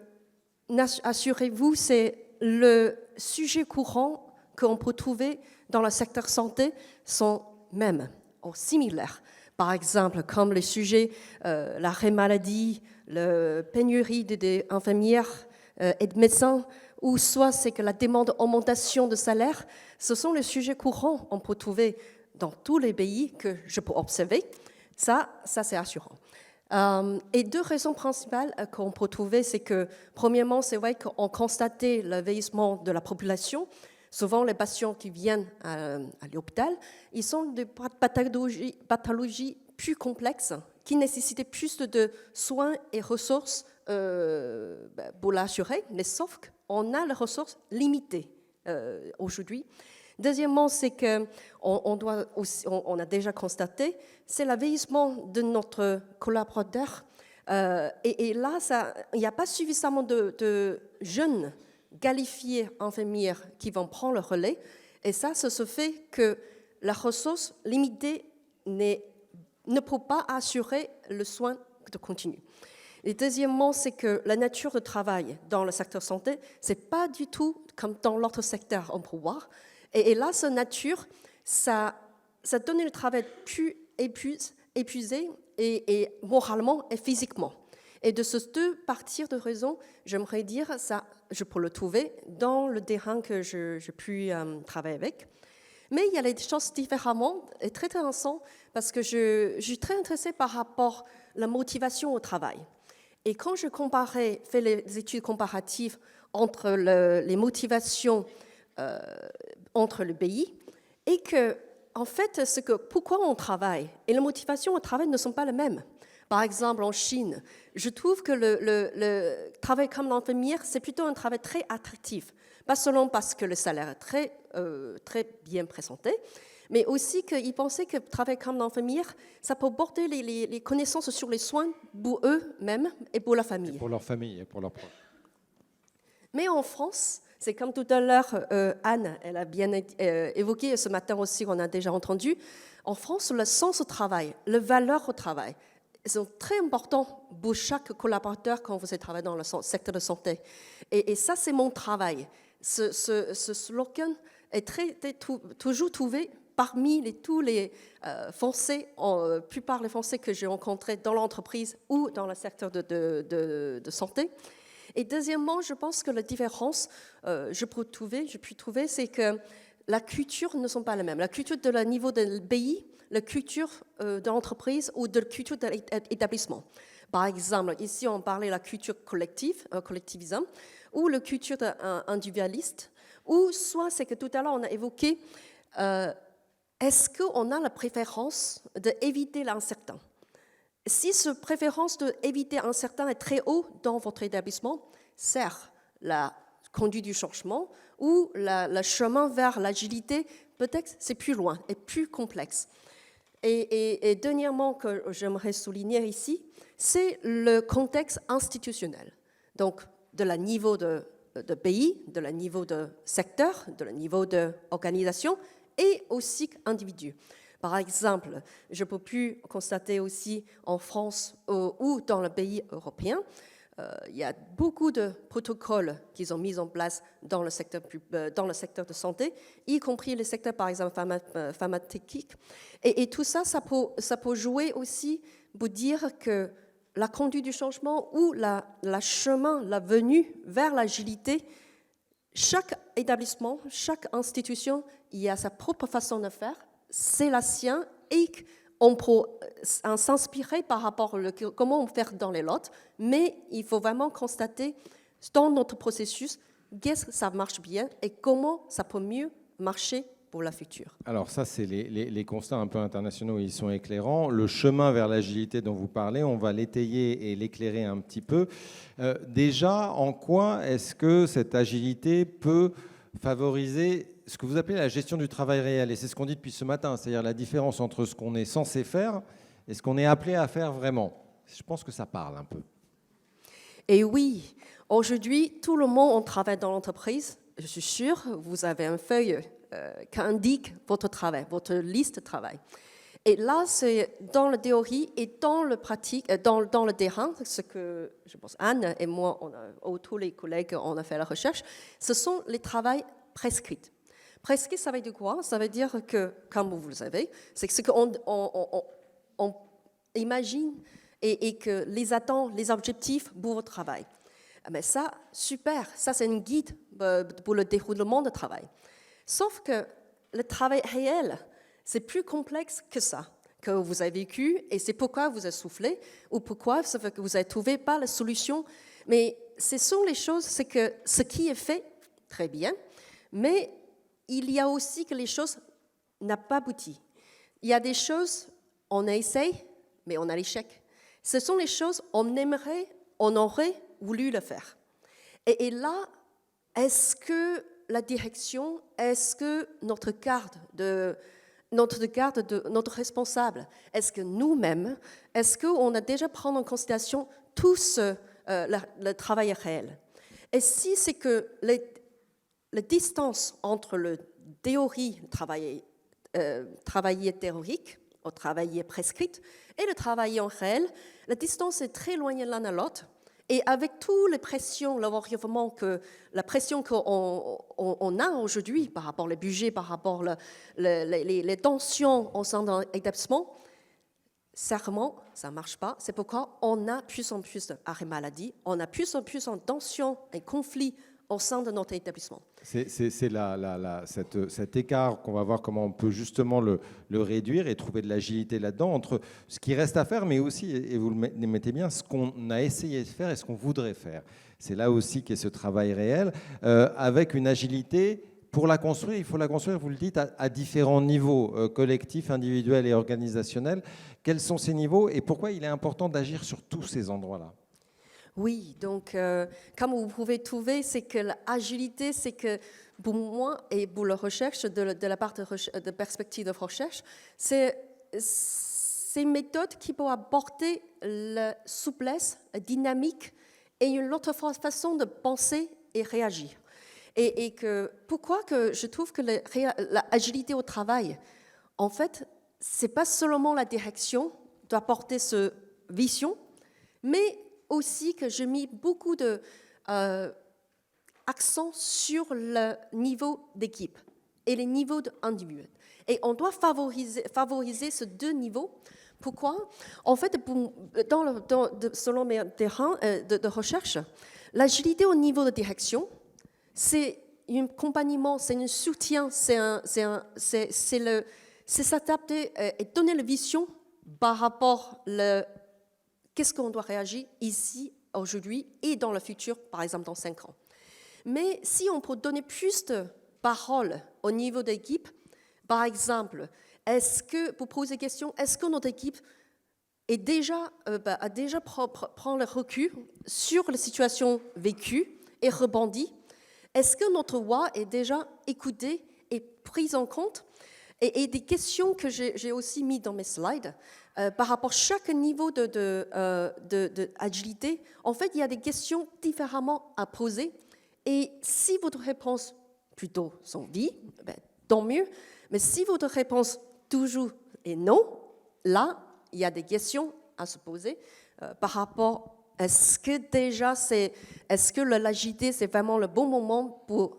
assurez-vous, c'est le sujet courant qu'on peut trouver dans le secteur santé sont mêmes, ou similaires. Par exemple, comme les sujets, l'arrêt maladie, la pénurie d'infirmières et de médecins, ou soit c'est que la demande d'augmentation de salaire, ce sont les sujets courants qu'on peut trouver dans tous les pays que je peux observer. Ça c'est assurant. Et deux raisons principales qu'on peut trouver, c'est que, premièrement, c'est vrai qu'on constatait le vieillissement de la population, Souvent, les patients qui viennent à l'hôpital, ils ont des pathologies plus complexes qui nécessitent plus de soins et ressources pour l'assurer, mais sauf qu'on a les ressources limitées aujourd'hui. Deuxièmement, c'est qu'on a déjà constaté, c'est le vieillissement de notre collaborateur. Et là, il n'y a pas suffisamment de jeunes qualifiés infirmières qui vont prendre le relais. Et ça se fait que la ressource limitée ne peut pas assurer le soin de continu. Et deuxièmement, c'est que la nature de travail dans le secteur santé, ce n'est pas du tout comme dans l'autre secteur, on peut voir. Et là, cette nature, ça donne le travail plus épuisé et moralement et physiquement. Et de ces deux parties de raison, j'aimerais dire ça, je peux le trouver dans le terrain que j'ai pu travailler avec. Mais il y a des choses différemment et très intéressantes parce que je suis très intéressée par rapport à la motivation au travail. Et quand je fais les études comparatives entre les motivations entre les pays, et que, en fait, pourquoi on travaille et les motivations au travail ne sont pas les mêmes. Par exemple, en Chine, je trouve que le travail comme l'infirmière, c'est plutôt un travail très attractif. Pas seulement parce que le salaire est très bien présenté, mais aussi qu'ils pensaient que travailler comme l'infirmière, ça peut porter les connaissances sur les soins pour eux-mêmes et pour la famille. Et pour leur famille et pour leurs proches. Mais en France, c'est comme tout à l'heure, Anne, elle a bien évoqué, ce matin aussi, on a déjà entendu, en France, le sens au travail, la valeur au travail, sont très importants pour chaque collaborateur quand vous travaillez dans le secteur de santé. Et ça, c'est mon travail. Ce slogan est toujours trouvé parmi tous les Français, la plupart des Français que j'ai rencontrés dans l'entreprise ou dans le secteur de santé. Et deuxièmement, je pense que la différence, je puis trouver, c'est que la culture ne sont pas les mêmes. La culture de la niveau du pays, la culture de l'entreprise ou de la culture de l'établissement. Par exemple, ici, on parlait de la culture collectivisme, ou la culture individualiste, ou soit c'est que tout à l'heure, on a évoqué, est-ce qu'on a la préférence d'éviter l'incertain? Si cette préférence d'éviter l'incertain est très haut dans votre établissement, certes, la conduite du changement ou le chemin vers l'agilité, peut-être c'est plus loin et plus complexe. Et dernièrement, que j'aimerais souligner ici, c'est le contexte institutionnel. Donc, de la niveau de pays, de la niveau de secteur, de la niveau d'organisation et aussi individu. Par exemple, je peux plus constater aussi en France ou dans le pays européen, il y a beaucoup de protocoles qu'ils ont mis en place dans le secteur de santé, y compris les secteurs, par exemple, pharmaceutique. Et tout ça, ça peut jouer aussi pour dire que la conduite du changement ou la chemin, la venue vers l'agilité, chaque établissement, chaque institution, il y a sa propre façon de faire, c'est la sienne, et on peut s'inspirer par rapport à comment on fait dans les autres, mais il faut vraiment constater dans notre processus qu'est-ce que ça marche bien et comment ça peut mieux marcher pour la future. Alors ça, c'est les constats un peu internationaux, ils sont éclairants. Le chemin vers l'agilité dont vous parlez, on va l'étayer et l'éclairer un petit peu. Déjà, en quoi est-ce que cette agilité peut favoriser ce que vous appelez la gestion du travail réel? Et c'est ce qu'on dit depuis ce matin, c'est-à-dire la différence entre ce qu'on est censé faire et ce qu'on est appelé à faire vraiment. Je pense que ça parle un peu. Et oui, aujourd'hui, tout le monde travaille dans l'entreprise. Je suis sûre, vous avez une feuille qui indique votre travail, votre liste de travail. Et là, c'est dans la théorie et dans le pratique, dans le terrain, ce que je pense Anne et moi, tous les collègues, on a fait la recherche, ce sont les travails prescrits. Prescrit, ça veut dire quoi? Ça veut dire que, comme vous le savez, c'est ce qu'on on imagine et que les attentes, les objectifs pour votre travail. Mais ça, super, ça c'est un guide pour le déroulement du travail. Sauf que le travail réel, c'est plus complexe que ça, que vous avez vécu, et c'est pourquoi vous avez soufflé, ou pourquoi vous n'avez trouvé pas la solution. Mais ce sont les choses, c'est que ce qui est fait, très bien, mais il y a aussi que les choses n'ont pas abouti. Il y a des choses, on essaye, mais on a l'échec. Ce sont les choses, on aurait voulu le faire. Et là, est-ce que la direction, est-ce que notre responsable, est-ce que nous-mêmes, est-ce qu'on a déjà pris en considération tout le travail réel? Et si c'est que la distance entre le théorie, travailler théorique, au travailler prescrite, et le travail en réel, la distance est très éloignée l'un à l'autre. Et avec toutes les pressions, la pression qu'on a aujourd'hui par rapport au budget, par rapport les tensions au sein d'un établissement, clairement, ça ne marche pas. C'est pourquoi on a plus en plus d'arrêts maladie, on a plus en plus de tensions et conflits au sein de notre établissement. C'est cet écart qu'on va voir comment on peut justement le réduire et trouver de l'agilité là-dedans entre ce qui reste à faire, mais aussi, et vous le mettez bien, ce qu'on a essayé de faire et ce qu'on voudrait faire. C'est là aussi qu'est ce travail réel, avec une agilité. Pour la construire, il faut la construire, vous le dites, à différents niveaux, collectifs, individuels et organisationnels. Quels sont ces niveaux et pourquoi il est important d'agir sur tous ces endroits-là? Oui, donc comme vous pouvez trouver, c'est que l'agilité, c'est que pour moi et pour la recherche, de la part de perspective de recherche, c'est une méthode qui peut apporter la souplesse, la dynamique et une autre façon de penser et réagir. Et pourquoi que je trouve que l'agilité au travail, en fait, c'est pas seulement la direction d'apporter ce vision, mais aussi que j'ai mis beaucoup d'accent sur le niveau d'équipe et les niveaux individuels. Et on doit favoriser ces deux niveaux. Pourquoi? En fait, selon mes terrains de recherche, l'agilité au niveau de direction, c'est un accompagnement, c'est un soutien, c'est s'adapter et donner la vision par rapport à qu'est-ce qu'on doit réagir ici, aujourd'hui et dans le futur, par exemple dans 5 ans. Mais si on peut donner plus de parole au niveau d'équipe, par exemple, pour poser la question, est-ce que notre équipe a déjà prend le recul sur la situation vécue et rebondit? Est-ce que notre voix est déjà écoutée et prise en compte? Et des questions que j'ai aussi mis dans mes slides, par rapport à chaque niveau d'agilité, en fait, il y a des questions différemment à poser. Et si votre réponse plutôt sont oui, tant mieux. Mais si votre réponse toujours est non, là, il y a des questions à se poser par rapport à est-ce que l'agilité, c'est vraiment le bon moment pour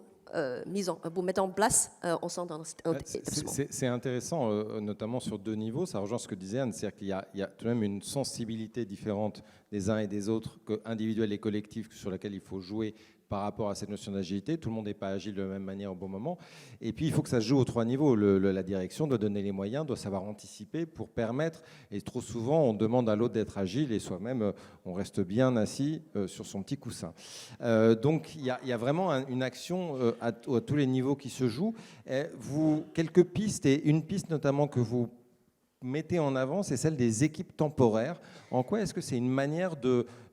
mettre en place au sein d'un établissement. C'est intéressant, notamment sur 2 niveaux. Ça rejoint ce que disait Anne, c'est-à-dire qu'il y a tout de même une sensibilité différente des uns et des autres, individuelle et collective, sur laquelle il faut jouer par rapport à cette notion d'agilité. Tout le monde n'est pas agile de la même manière au bon moment. Et puis, il faut que ça se joue aux 3 niveaux. La direction doit donner les moyens, doit savoir anticiper pour permettre. Et trop souvent, on demande à l'autre d'être agile et soi-même, on reste bien assis sur son petit coussin. Donc, il y a vraiment une action à tous les niveaux qui se joue. Quelques pistes, et une piste notamment que vous mettez en avant, c'est celle des équipes temporaires. En quoi est-ce que c'est une manière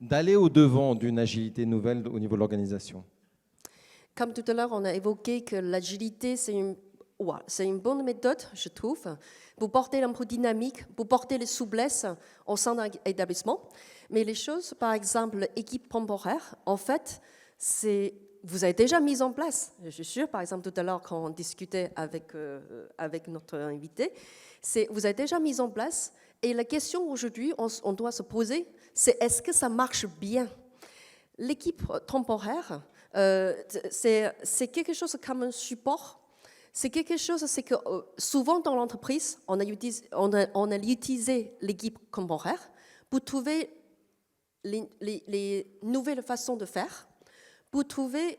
d'aller au-devant d'une agilité nouvelle au niveau de l'organisation? Comme tout à l'heure, on a évoqué que l'agilité, c'est une bonne méthode, je trouve, pour porter un peu dynamique, pour porter les souplesses au sein d'un établissement. Mais les choses, par exemple, l'équipe temporaire, en fait, vous avez déjà mis en place. Je suis sûre, par exemple, tout à l'heure, quand on discutait avec notre invité, vous avez déjà mis en place. Et la question aujourd'hui, on doit se poser, c'est est-ce que ça marche bien? L'équipe temporaire, c'est quelque chose comme un support. C'est quelque chose, c'est que souvent dans l'entreprise, on a utilisé l'équipe temporaire pour trouver les nouvelles façons de faire, pour créer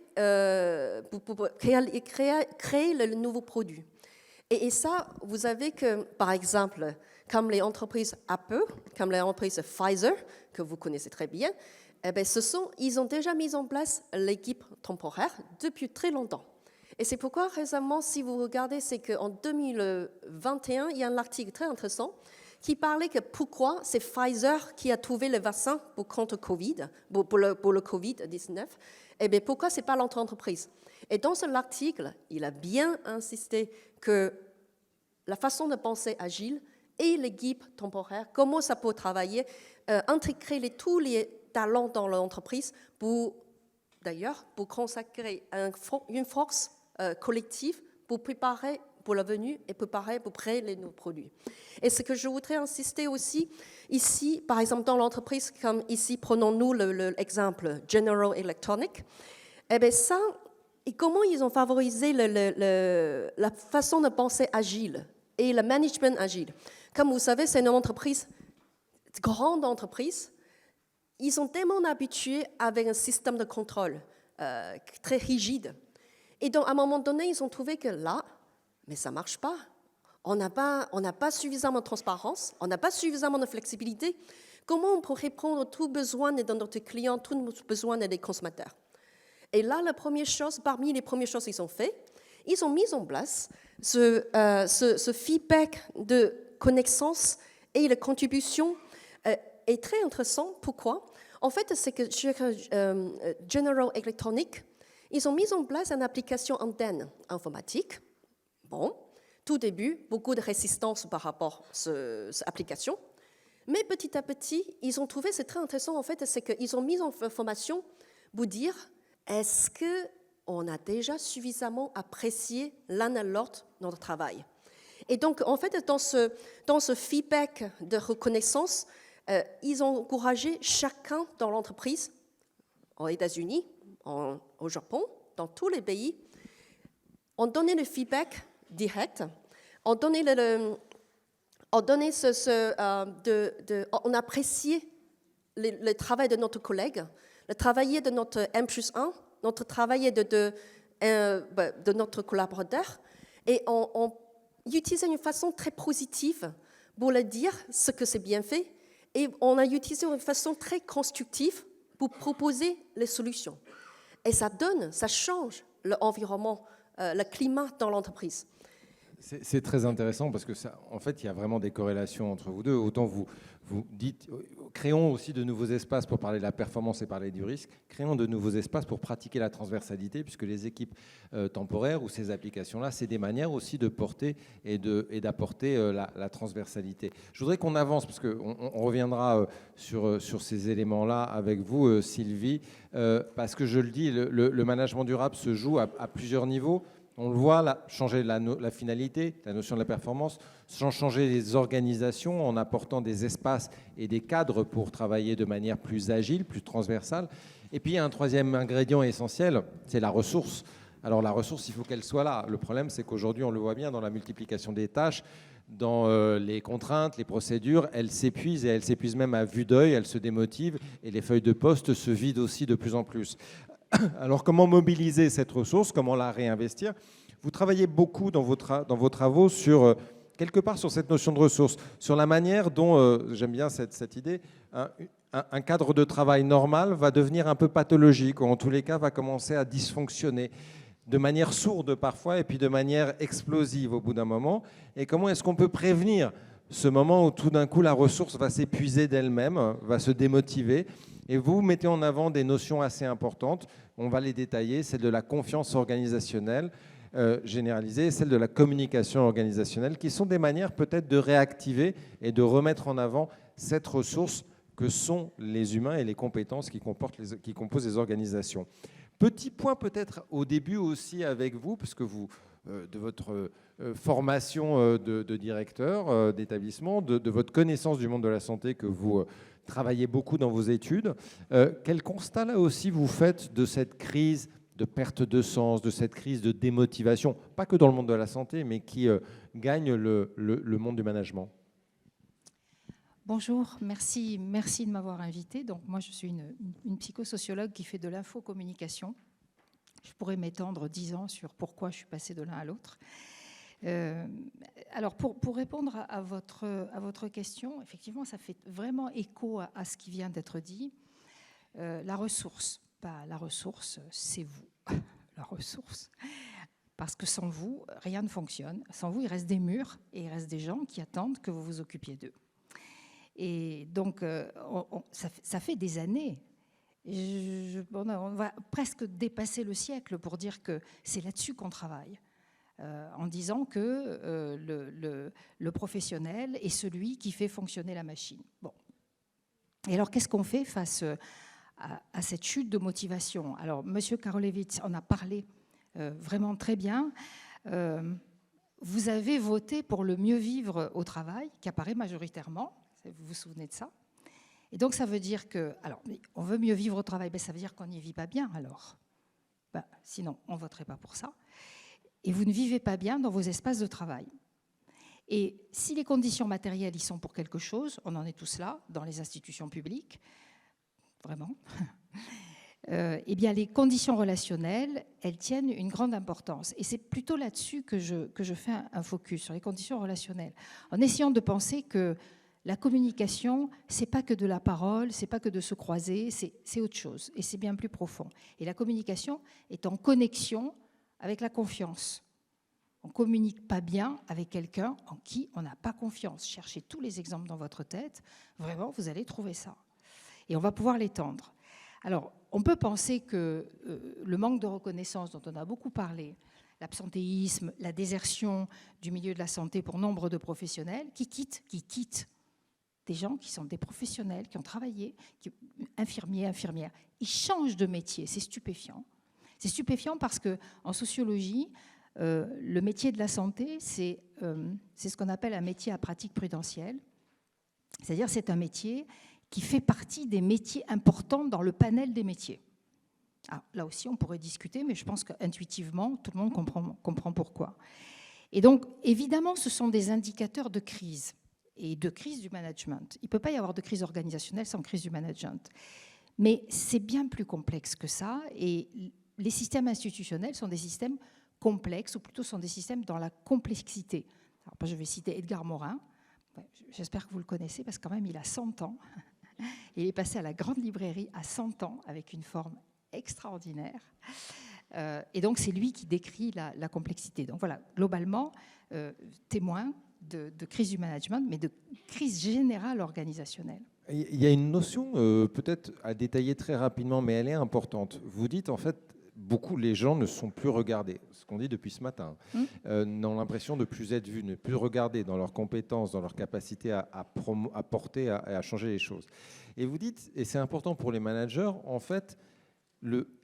le nouveau produit. Et ça, vous savez que, par exemple, comme les entreprises Apple, comme les entreprises Pfizer, que vous connaissez très bien, ils ont déjà mis en place l'équipe temporaire depuis très longtemps. Et c'est pourquoi récemment, si vous regardez, c'est qu'en 2021, il y a un article très intéressant qui parlait que pourquoi c'est Pfizer qui a trouvé le vaccin contre Covid, pour le Covid-19, et bien pourquoi ce n'est pas l'autre entreprise. Et dans cet article, il a bien insisté que la façon de penser agile et l'équipe temporaire, comment ça peut travailler, intégrer tous les talents dans l'entreprise pour consacrer une force collective pour préparer pour l'avenir et préparer pour créer les nouveaux produits. Et ce que je voudrais insister aussi, ici, par exemple, dans l'entreprise, comme ici, prenons-nous l'exemple General Electronic, eh bien ça, et comment ils ont favorisé la façon de penser agile et le management agile. Comme vous savez, c'est une entreprise, une grande entreprise. Ils sont tellement habitués avec un système de contrôle très rigide. Et donc, à un moment donné, ils ont trouvé que là, mais ça ne marche pas. On n'a pas suffisamment de transparence, on n'a pas suffisamment de flexibilité. Comment on peut répondre aux tous besoins de notre client, tous nos besoins des consommateurs? Et là, parmi les premières choses qu'ils ont fait, ils ont mis en place ce feedback de connaissances et de contribution est très intéressant. Pourquoi? En fait, c'est que General Electronic, ils ont mis en place une application antenne informatique. Bon, tout début, beaucoup de résistance par rapport à cette application. Mais petit à petit, ils ont trouvé, c'est très intéressant en fait, c'est qu'ils ont mis en formation pour dire, est-ce qu'on a déjà suffisamment apprécié l'un à l'autre notre travail? Et donc, en fait, dans ce feedback de reconnaissance, ils ont encouragé chacun dans l'entreprise, aux États-Unis, au Japon, dans tous les pays, ont donné le feedback direct, ont apprécié le travail de notre collègue, le travail de notre M+1, notre travail de notre collaborateur, et on utilisait une façon très positive pour le dire ce que c'est bien fait, et on a utilisé une façon très constructive pour proposer les solutions. Et ça change l'environnement, le climat dans l'entreprise. C'est très intéressant parce que en fait, il y a vraiment des corrélations entre vous deux. Autant vous dites, créons aussi de nouveaux espaces pour parler de la performance et parler du risque. Créons de nouveaux espaces pour pratiquer la transversalité, puisque les équipes temporaires ou ces applications-là, c'est des manières aussi de porter et d'apporter la transversalité. Je voudrais qu'on avance, parce qu'on reviendra sur ces éléments-là avec vous, Sylvie, parce que je le dis, le management durable se joue à plusieurs niveaux. On le voit, changer la finalité, la notion de la performance, changer les organisations en apportant des espaces et des cadres pour travailler de manière plus agile, plus transversale. Et puis, il y a un troisième ingrédient essentiel, c'est la ressource. Alors, la ressource, il faut qu'elle soit là. Le problème, c'est qu'aujourd'hui, on le voit bien dans la multiplication des tâches, dans les contraintes, les procédures, elles s'épuisent et elles s'épuisent même à vue d'œil, elles se démotivent et les feuilles de poste se vident aussi de plus en plus. Alors, comment mobiliser cette ressource? Comment la réinvestir? Vous travaillez beaucoup dans vos travaux sur, quelque part, sur cette notion de ressource, sur la manière dont, j'aime bien cette idée, un cadre de travail normal va devenir un peu pathologique, ou en tous les cas va commencer à dysfonctionner de manière sourde parfois, et puis de manière explosive au bout d'un moment. Et comment est-ce qu'on peut prévenir ce moment où tout d'un coup la ressource va s'épuiser d'elle-même, va se démotiver? Et vous mettez en avant des notions assez importantes, on va les détailler, celle de la confiance organisationnelle généralisée, celle de la communication organisationnelle, qui sont des manières peut-être de réactiver et de remettre en avant cette ressource que sont les humains et les compétences qui composent les organisations. Petit point peut-être au début aussi avec vous, parce que vous, de votre formation de directeur d'établissement, de votre connaissance du monde de la santé que vous travaillez beaucoup dans vos études. Quel constat là aussi vous faites de cette crise de perte de sens, de cette crise de démotivation, pas que dans le monde de la santé, mais qui gagne le monde du management? Bonjour, merci de m'avoir invité. Donc moi, je suis une psychosociologue qui fait de l'infocommunication. Je pourrais m'étendre 10 ans sur pourquoi je suis passée de l'un à l'autre. Alors, pour répondre à votre question, effectivement, ça fait vraiment écho à ce qui vient d'être dit. La ressource, c'est vous, la ressource. Parce que sans vous, rien ne fonctionne. Sans vous, il reste des murs et il reste des gens qui attendent que vous vous occupiez d'eux. Et donc, ça fait des années. On va presque dépasser le siècle pour dire que c'est là-dessus qu'on travaille. En disant que le professionnel est celui qui fait fonctionner la machine. Bon. Et alors, qu'est-ce qu'on fait face à cette chute de motivation? Alors, M. Karolewicz en a parlé vraiment très bien. Vous avez voté pour le mieux vivre au travail, qui apparaît majoritairement. Vous vous souvenez de ça? Et donc, ça veut dire que... Alors, on veut mieux vivre au travail, ben, ça veut dire qu'on n'y vit pas bien, alors. Ben, sinon, on ne voterait pas pour ça. Et vous ne vivez pas bien dans vos espaces de travail. Et si les conditions matérielles y sont pour quelque chose, on en est tous là, dans les institutions publiques, vraiment, eh bien les conditions relationnelles, elles tiennent une grande importance. Et c'est plutôt là-dessus que je fais un focus, sur les conditions relationnelles, en essayant de penser que la communication, c'est pas que de la parole, c'est pas que de se croiser, c'est autre chose, et c'est bien plus profond. Et la communication est en connexion avec la confiance. On ne communique pas bien avec quelqu'un en qui on n'a pas confiance. Cherchez tous les exemples dans votre tête, vraiment, vous allez trouver ça. Et on va pouvoir l'étendre. Alors, on peut penser que le manque de reconnaissance dont on a beaucoup parlé, l'absentéisme, la désertion du milieu de la santé pour nombre de professionnels qui quittent des gens qui sont des professionnels, qui ont travaillé, infirmiers, infirmières, ils changent de métier, c'est stupéfiant. C'est stupéfiant parce qu'en sociologie, le métier de la santé, c'est ce qu'on appelle un métier à pratique prudentielle. C'est-à-dire c'est un métier qui fait partie des métiers importants dans le panel des métiers. Ah, là aussi, on pourrait discuter, mais je pense qu'intuitivement, tout le monde comprend pourquoi. Et donc, évidemment, ce sont des indicateurs de crise et de crise du management. Il ne peut pas y avoir de crise organisationnelle sans crise du management. Mais c'est bien plus complexe que ça, et les systèmes institutionnels sont des systèmes complexes, ou plutôt sont des systèmes dans la complexité. Alors, je vais citer Edgar Morin. J'espère que vous le connaissez, parce que quand même, il a 100 ans. Il est passé à la grande librairie à 100 ans, avec une forme extraordinaire. Et donc, c'est lui qui décrit la complexité. Donc voilà, globalement, témoin de crise du management, mais de crise générale organisationnelle. Il y a une notion, peut-être à détailler très rapidement, mais elle est importante. Vous dites, en fait, beaucoup, les gens ne sont plus regardés. Ce qu'on dit depuis ce matin. N'ont l'impression de plus être vus, ne plus regardés dans leurs compétences, dans leur capacité à porter, à changer les choses. Et vous dites, et c'est important pour les managers, en fait,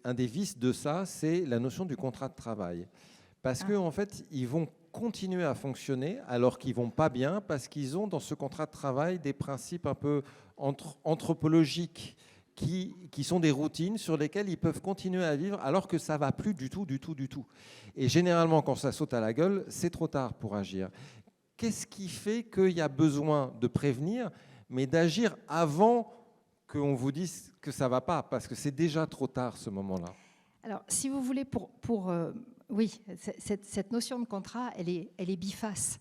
un des vices de ça, c'est la notion du contrat de travail. Parce qu'en fait, ils vont continuer à fonctionner alors qu'ils ne vont pas bien, parce qu'ils ont dans ce contrat de travail des principes un peu anthropologiques qui sont des routines sur lesquelles ils peuvent continuer à vivre alors que ça ne va plus du tout. Et généralement, quand ça saute à la gueule, c'est trop tard pour agir. Qu'est-ce qui fait qu'il y a besoin de prévenir, mais d'agir avant qu'on vous dise que ça ne va pas, parce que c'est déjà trop tard ce moment-là? Alors, si vous voulez, oui, cette notion de contrat, elle est biface.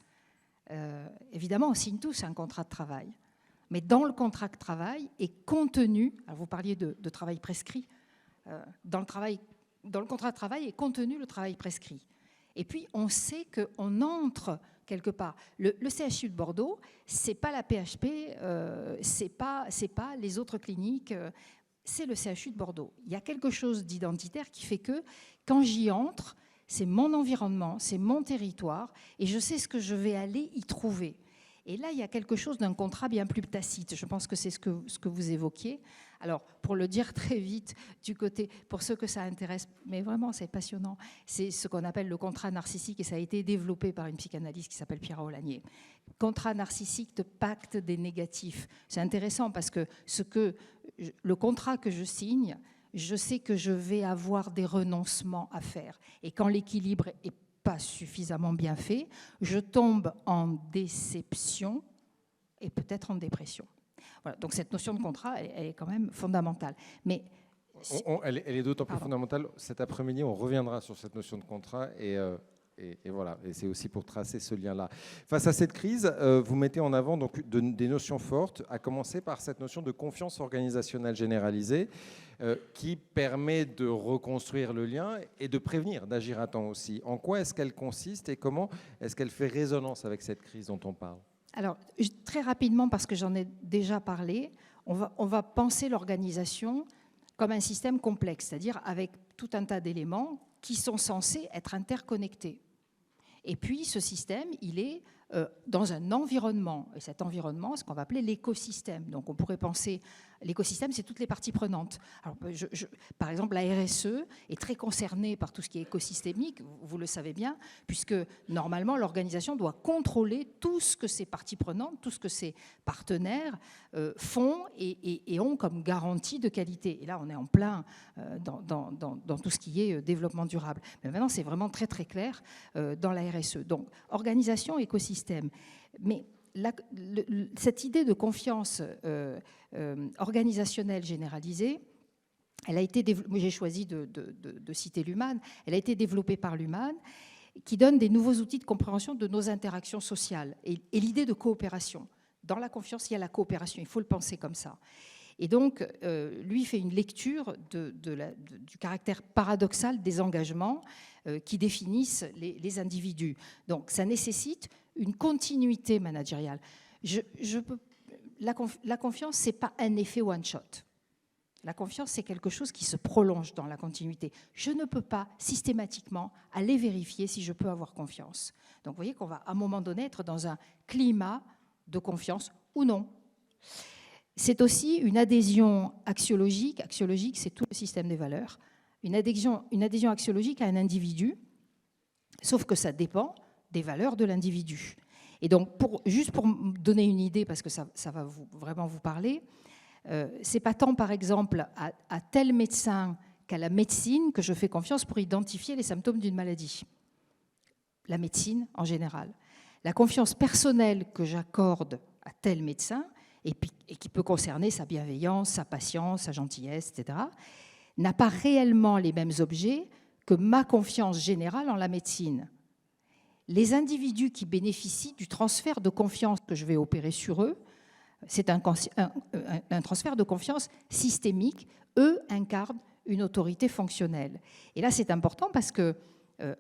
Évidemment, on signe tous un contrat de travail. Mais dans le contrat de travail est contenu, alors vous parliez de travail prescrit, dans le contrat de travail est contenu le travail prescrit. Et puis, on sait qu'on entre quelque part. Le CHU de Bordeaux, ce n'est pas la PHP, ce n'est pas les autres cliniques, c'est le CHU de Bordeaux. Il y a quelque chose d'identitaire qui fait que, quand j'y entre, c'est mon environnement, c'est mon territoire, et je sais ce que je vais aller y trouver. Et là, il y a quelque chose d'un contrat bien plus tacite. Je pense que c'est ce que vous évoquiez. Alors, pour le dire très vite, du côté, pour ceux que ça intéresse, mais vraiment, c'est passionnant, c'est ce qu'on appelle le contrat narcissique, et ça a été développé par une psychanalyste qui s'appelle Pierre Aulagnier. Contrat narcissique de pacte des négatifs. C'est intéressant parce que le contrat que je signe, je sais que je vais avoir des renoncements à faire. Et quand l'équilibre est pas suffisamment bien fait, je tombe en déception et peut-être en dépression. Voilà, donc cette notion de contrat, elle est quand même fondamentale. Mais elle est d'autant plus fondamentale. Cet après-midi, on reviendra sur cette notion de contrat et Et voilà, et c'est aussi pour tracer ce lien-là. Face à cette crise, vous mettez en avant donc des notions fortes, à commencer par cette notion de confiance organisationnelle généralisée, qui permet de reconstruire le lien et de prévenir, d'agir à temps aussi. En quoi est-ce qu'elle consiste et comment est-ce qu'elle fait résonance avec cette crise dont on parle? Alors, très rapidement, parce que j'en ai déjà parlé, on va penser l'organisation comme un système complexe, c'est-à-dire avec tout un tas d'éléments qui sont censés être interconnectés. Et puis, ce système, il est dans un environnement. Et cet environnement, ce qu'on va appeler l'écosystème. Donc, on pourrait penser, l'écosystème, c'est toutes les parties prenantes. Alors, par exemple, la RSE est très concernée par tout ce qui est écosystémique, vous le savez bien, puisque normalement, l'organisation doit contrôler tout ce que ses parties prenantes, tout ce que ses partenaires font et ont comme garantie de qualité. Et là, on est en plein dans tout ce qui est développement durable. Mais maintenant, c'est vraiment très, très clair dans la RSE. Donc, organisation, écosystème. Mais cette idée de confiance organisationnelle généralisée, elle a été j'ai choisi de citer Luhmann, elle a été développée par Luhmann, qui donne des nouveaux outils de compréhension de nos interactions sociales et l'idée de coopération. Dans la confiance, il y a la coopération, il faut le penser comme ça. Et donc, lui fait une lecture du caractère paradoxal des engagements qui définissent les individus. Donc, ça nécessite une continuité managériale. La confiance, ce n'est pas un effet one-shot. La confiance, c'est quelque chose qui se prolonge dans la continuité. Je ne peux pas systématiquement aller vérifier si je peux avoir confiance. Donc, vous voyez qu'on va à un moment donné être dans un climat de confiance ou non. C'est aussi une adhésion axiologique. Axiologique, c'est tout le système des valeurs. Une adhésion axiologique à un individu, sauf que ça dépend des valeurs de l'individu. Et donc, juste pour me donner une idée, parce que ça va vraiment vous parler, c'est pas tant, par exemple, à tel médecin qu'à la médecine que je fais confiance pour identifier les symptômes d'une maladie. La médecine en général. La confiance personnelle que j'accorde à tel médecin, et qui peut concerner sa bienveillance, sa patience, sa gentillesse, etc., n'a pas réellement les mêmes objets que ma confiance générale en la médecine. Les individus qui bénéficient du transfert de confiance que je vais opérer sur eux, c'est un transfert de confiance systémique. Eux incarnent une autorité fonctionnelle. Et là, c'est important parce que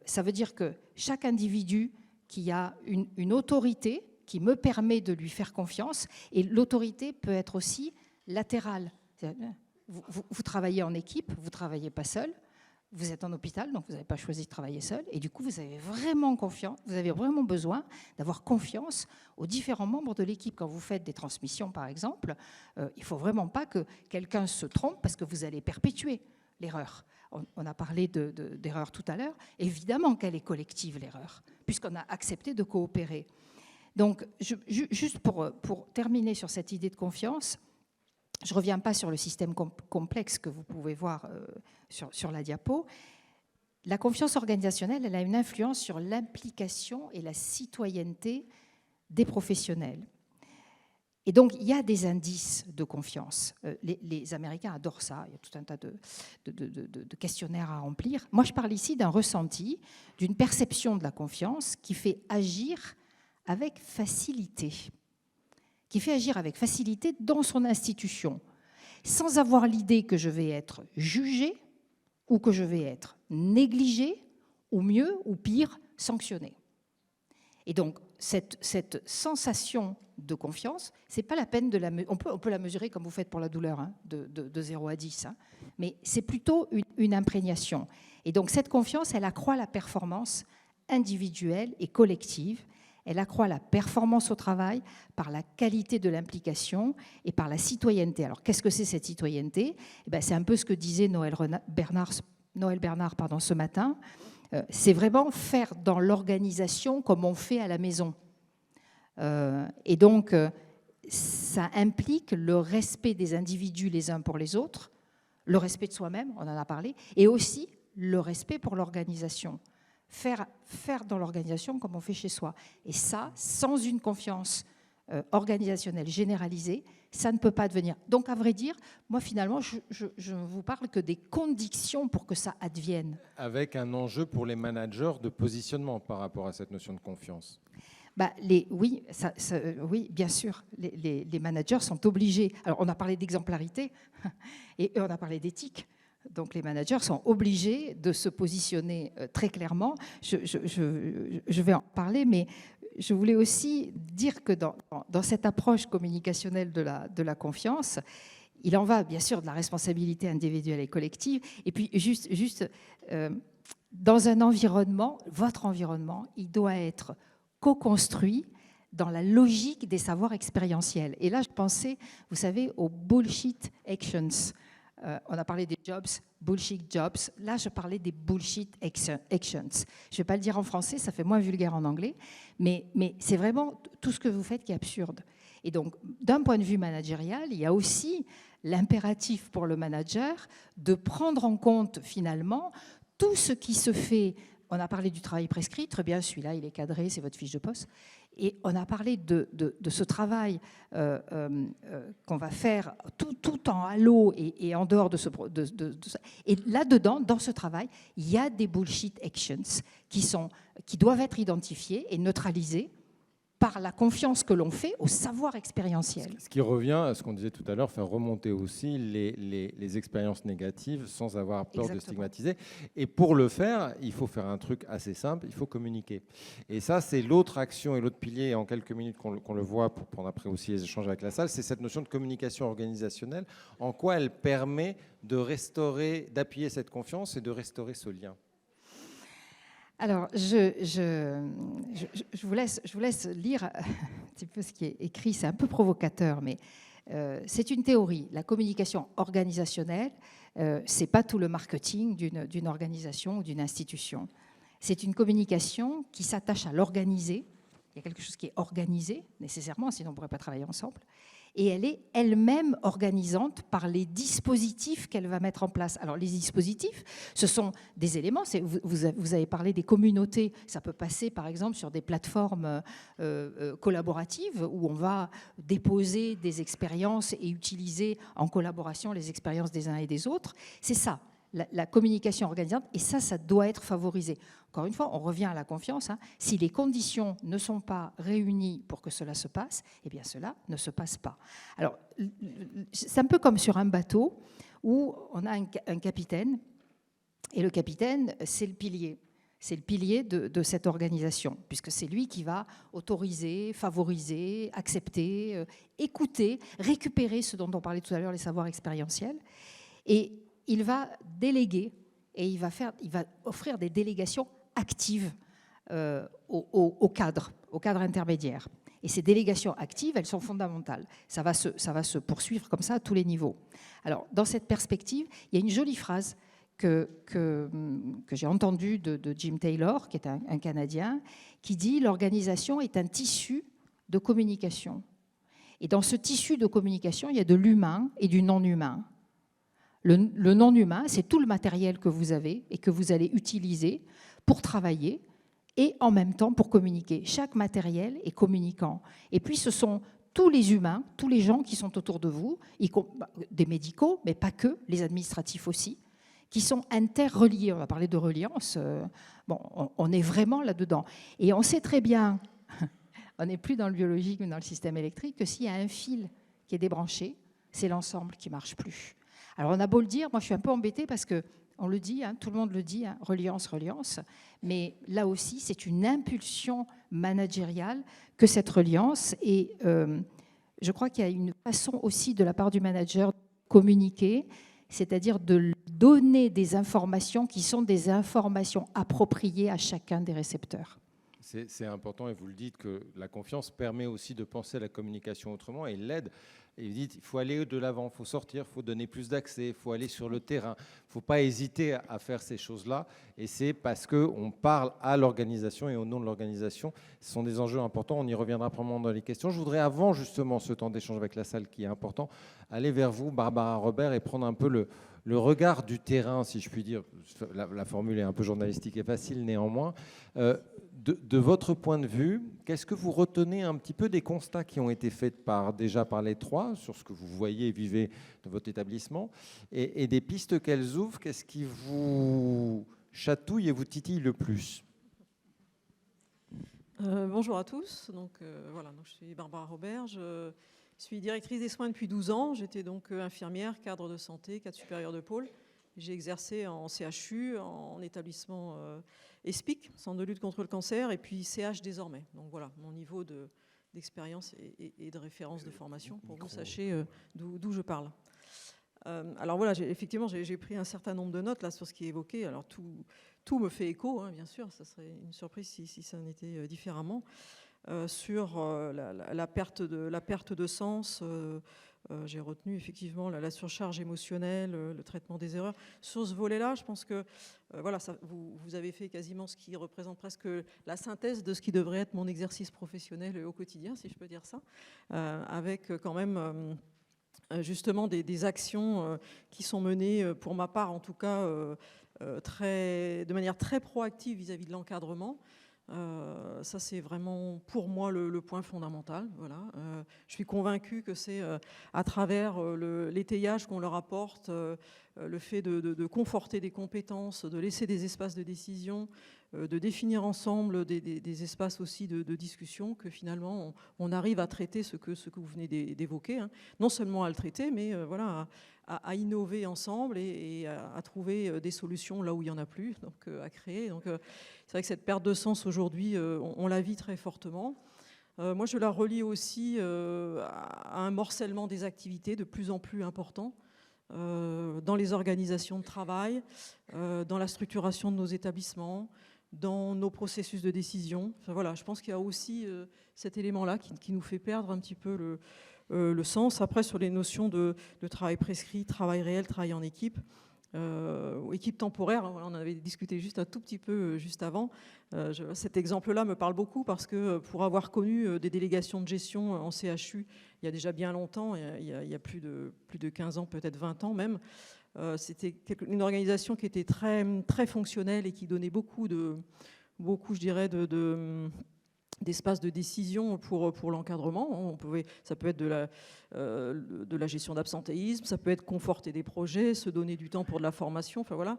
ça veut dire que chaque individu qui a une autorité qui me permet de lui faire confiance, et l'autorité peut être aussi latérale. Vous travaillez en équipe, vous ne travaillez pas seul, vous êtes en hôpital, donc vous n'avez pas choisi de travailler seul, et du coup, vous avez vraiment confiance, vous avez vraiment besoin d'avoir confiance aux différents membres de l'équipe. Quand vous faites des transmissions, par exemple, il ne faut vraiment pas que quelqu'un se trompe parce que vous allez perpétuer l'erreur. On a parlé d'erreur tout à l'heure. Évidemment qu'elle est collective, l'erreur, puisqu'on a accepté de coopérer. Donc, juste pour terminer sur cette idée de confiance, je ne reviens pas sur le système complexe que vous pouvez voir sur la diapo. La confiance organisationnelle, elle a une influence sur l'implication et la citoyenneté des professionnels. Et donc, il y a des indices de confiance. Les Américains adorent ça. Il y a tout un tas de questionnaires à remplir. Moi, je parle ici d'un ressenti, d'une perception de la confiance qui fait agir avec facilité. Qui fait agir avec facilité dans son institution, sans avoir l'idée que je vais être jugé ou que je vais être négligé, ou mieux, ou pire, sanctionné. Et donc, cette sensation de confiance, c'est pas la peine de la mesurer. On peut la mesurer comme vous faites pour la douleur, hein, de 0 à 10. Hein, mais c'est plutôt une imprégnation. Et donc, cette confiance, elle accroît la performance individuelle et collective. Elle accroît la performance au travail par la qualité de l'implication et par la citoyenneté. Alors, qu'est-ce que c'est cette citoyenneté ? C'est un peu ce que disait Noël Bernard ce matin. C'est vraiment faire dans l'organisation comme on fait à la maison. Et donc, ça implique le respect des individus les uns pour les autres, le respect de soi-même, on en a parlé, et aussi le respect pour l'organisation. Faire dans l'organisation comme on fait chez soi. Et ça, sans une confiance organisationnelle généralisée, ça ne peut pas devenir. Donc, à vrai dire, moi, finalement, je ne vous parle que des conditions pour que ça advienne. Avec un enjeu pour les managers de positionnement par rapport à cette notion de confiance. Oui, oui, bien sûr, les managers sont obligés. Alors, on a parlé d'exemplarité et on a parlé d'éthique. Donc, les managers sont obligés de se positionner très clairement. Je vais en parler, mais je voulais aussi dire que dans cette approche communicationnelle de la confiance, il en va bien sûr de la responsabilité individuelle et collective. Et puis, dans un environnement, votre environnement, il doit être co-construit dans la logique des savoirs expérientiels. Et là, je pensais, vous savez, aux bullshit actions. On a parlé des jobs, bullshit jobs. Là, je parlais des bullshit actions. Je ne vais pas le dire en français, ça fait moins vulgaire en anglais, mais c'est vraiment tout ce que vous faites qui est absurde. Et donc, d'un point de vue managérial, il y a aussi l'impératif pour le manager de prendre en compte finalement tout ce qui se fait. On a parlé du travail prescrit, très bien, celui-là, il est cadré, c'est votre fiche de poste. Et on a parlé de ce travail qu'on va faire tout en halo et en dehors de ça. Et là-dedans, dans ce travail, il y a des bullshit actions qui doivent être identifiées et neutralisées par la confiance que l'on fait au savoir expérientiel. Ce qui revient à ce qu'on disait tout à l'heure, faire remonter aussi les expériences négatives sans avoir peur de stigmatiser. Et pour le faire, il faut faire un truc assez simple, il faut communiquer. Et ça, c'est l'autre action et l'autre pilier, en quelques minutes qu'on le voit pour prendre après aussi les échanges avec la salle, c'est cette notion de communication organisationnelle, en quoi elle permet de restaurer, d'appuyer cette confiance et de restaurer ce lien. Alors, je vous laisse lire un petit peu ce qui est écrit. C'est un peu provocateur, mais c'est une théorie. La communication organisationnelle, c'est pas tout le marketing d'une organisation ou d'une institution. C'est une communication qui s'attache à l'organiser. Il y a quelque chose qui est organisé, nécessairement, sinon on ne pourrait pas travailler ensemble. Et elle est elle-même organisante par les dispositifs qu'elle va mettre en place. Alors les dispositifs, ce sont des éléments, vous avez parlé des communautés, ça peut passer par exemple sur des plateformes collaboratives où on va déposer des expériences et utiliser en collaboration les expériences des uns et des autres. C'est ça. La communication organisante, et ça doit être favorisé. Encore une fois, on revient à la confiance. Si les conditions ne sont pas réunies pour que cela se passe, eh bien cela ne se passe pas. Alors, c'est un peu comme sur un bateau où on a un capitaine, et le capitaine, c'est le pilier. C'est le pilier de cette organisation, puisque c'est lui qui va autoriser, favoriser, accepter, écouter, récupérer ce dont on parlait tout à l'heure, les savoirs expérientiels. Et il va déléguer et il va offrir des délégations actives au cadre intermédiaire. Et ces délégations actives, elles sont fondamentales. Ça va se poursuivre comme ça à tous les niveaux. Alors, dans cette perspective, il y a une jolie phrase que j'ai entendue de Jim Taylor, qui est un Canadien, qui dit « L'organisation est un tissu de communication. Et dans ce tissu de communication, il y a de l'humain et du non-humain. Le non-humain, c'est tout le matériel que vous avez et que vous allez utiliser pour travailler et en même temps pour communiquer. Chaque matériel est communicant. Et puis ce sont tous les humains, tous les gens qui sont autour de vous, des médicaux, mais pas que, les administratifs aussi, qui sont interreliés. On a parlé de reliance, on est vraiment là-dedans. Et on sait très bien, on n'est plus dans le biologique mais dans le système électrique, que s'il y a un fil qui est débranché, c'est l'ensemble qui ne marche plus. Alors on a beau le dire, moi je suis un peu embêtée parce qu'on le dit, tout le monde le dit, reliance, mais là aussi c'est une impulsion managériale que cette reliance, et je crois qu'il y a une façon aussi de la part du manager de communiquer, c'est-à-dire de donner des informations qui sont des informations appropriées à chacun des récepteurs. C'est important, et vous le dites, que la confiance permet aussi de penser la communication autrement et l'aide. Et vous dites, il faut aller de l'avant, il faut sortir, il faut donner plus d'accès, il faut aller sur le terrain. Il ne faut pas hésiter à faire ces choses-là. Et c'est parce qu'on parle à l'organisation et au nom de l'organisation. Ce sont des enjeux importants. On y reviendra probablement dans les questions. Je voudrais, avant justement ce temps d'échange avec la salle qui est important, aller vers vous, Barbara Robert, et prendre un peu le regard du terrain, si je puis dire. La formule est un peu journalistique et facile néanmoins. De votre point de vue, qu'est-ce que vous retenez un petit peu des constats qui ont été faits déjà par les trois sur ce que vous voyez et vivez de votre établissement et des pistes qu'elles ouvrent, qu'est-ce qui vous chatouille et vous titille le plus? Bonjour à tous. Donc, je suis Barbara Robert. Je suis directrice des soins depuis 12 ans. J'étais donc infirmière, cadre de santé, cadre supérieur de pôle. J'ai exercé en CHU, en établissement ESPIC, Centre de lutte contre le cancer, et puis CH désormais. Donc voilà, mon niveau d'expérience et de référence de formation, pour que vous sachiez d'où je parle. Alors voilà, effectivement, j'ai pris un certain nombre de notes là sur ce qui est évoqué. Alors tout me fait écho, hein, bien sûr, ça serait une surprise si ça n'était différemment. Sur la perte de sens, j'ai retenu effectivement la surcharge émotionnelle, le traitement des erreurs. Sur ce volet-là, je pense que vous avez fait quasiment ce qui représente presque la synthèse de ce qui devrait être mon exercice professionnel au quotidien, si je peux dire ça, avec quand même justement des actions qui sont menées, pour ma part en tout cas, de manière très proactive vis-à-vis de l'encadrement. Ça, c'est vraiment pour moi le point fondamental. Voilà. Je suis convaincue que c'est à travers l'étayage qu'on leur apporte, le fait de conforter des compétences, de laisser des espaces de décision, de définir ensemble des espaces aussi de discussion, que finalement on arrive à traiter ce que vous venez d'évoquer. Hein. Non seulement à le traiter, mais à innover ensemble et à trouver des solutions là où il n'y en a plus, donc à créer. Donc, c'est vrai que cette perte de sens aujourd'hui, on la vit très fortement. Moi, je la relie aussi à un morcellement des activités de plus en plus important dans les organisations de travail, dans la structuration de nos établissements, dans nos processus de décision. Enfin, voilà, je pense qu'il y a aussi cet élément-là qui nous fait perdre un petit peu le sens. Après, sur les notions de travail prescrit, travail réel, travail en équipe, équipe temporaire, on en avait discuté juste un tout petit peu juste avant. Cet exemple-là me parle beaucoup parce que pour avoir connu des délégations de gestion en CHU il y a déjà bien longtemps, il y a plus de 15 ans, peut-être 20 ans même, c'était une organisation qui était très, très fonctionnelle et qui donnait beaucoup, je dirais, d'espace de décision pour l'encadrement. Ça peut être de la gestion d'absentéisme, ça peut être conforter des projets, se donner du temps pour de la formation, enfin voilà.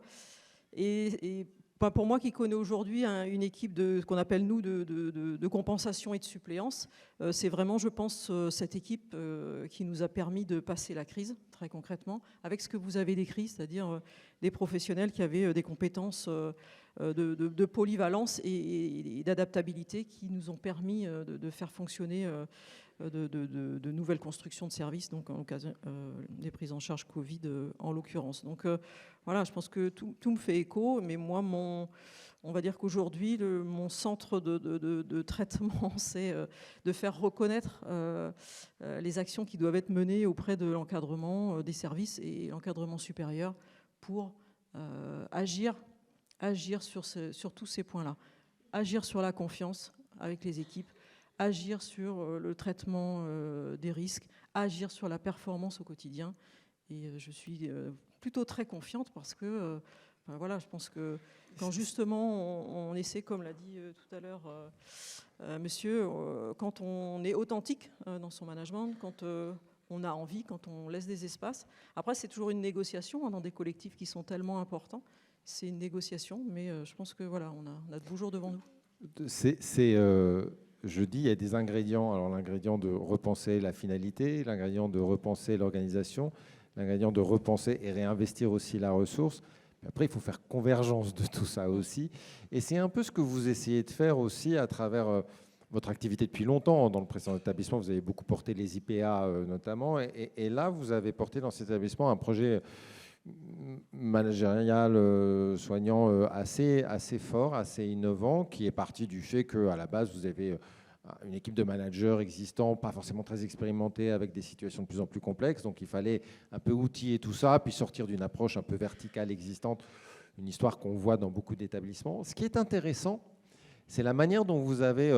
Et pour moi qui connais aujourd'hui une équipe de ce qu'on appelle nous de compensation et de suppléance, c'est vraiment, je pense, cette équipe qui nous a permis de passer la crise, très concrètement, avec ce que vous avez décrit, c'est-à-dire des professionnels qui avaient des compétences de polyvalence et d'adaptabilité qui nous ont permis de faire fonctionner de nouvelles constructions de services, donc en occasion des prises en charge Covid en l'occurrence. Donc voilà, je pense que tout me fait écho, mais moi, on va dire qu'aujourd'hui, mon centre de traitement, c'est de faire reconnaître les actions qui doivent être menées auprès de l'encadrement des services et l'encadrement supérieur pour agir sur tous ces points-là. Agir sur la confiance avec les équipes, agir sur le traitement des risques, agir sur la performance au quotidien. Et je suis plutôt très confiante parce que voilà, je pense que quand justement on essaie, comme l'a dit tout à l'heure monsieur, quand on est authentique dans son management, quand on a envie, quand on laisse des espaces. Après, c'est toujours une négociation dans des collectifs qui sont tellement importants. C'est une négociation, mais je pense que voilà, on a de beaux jours devant nous. Je dis, il y a des ingrédients. Alors, l'ingrédient de repenser la finalité, l'ingrédient de repenser l'organisation, l'ingrédient de repenser et réinvestir aussi la ressource. Mais après, il faut faire convergence de tout ça aussi. Et c'est un peu ce que vous essayez de faire aussi à travers votre activité depuis longtemps. Dans le précédent établissement, vous avez beaucoup porté les IPA notamment. Et là, vous avez porté dans cet établissement un projet managérial soignant assez fort, assez innovant, qui est parti du fait qu'à la base, vous avez une équipe de managers existants, pas forcément très expérimentés, avec des situations de plus en plus complexes. Donc, il fallait un peu outiller tout ça, puis sortir d'une approche un peu verticale existante, une histoire qu'on voit dans beaucoup d'établissements. Ce qui est intéressant, c'est la manière dont vous avez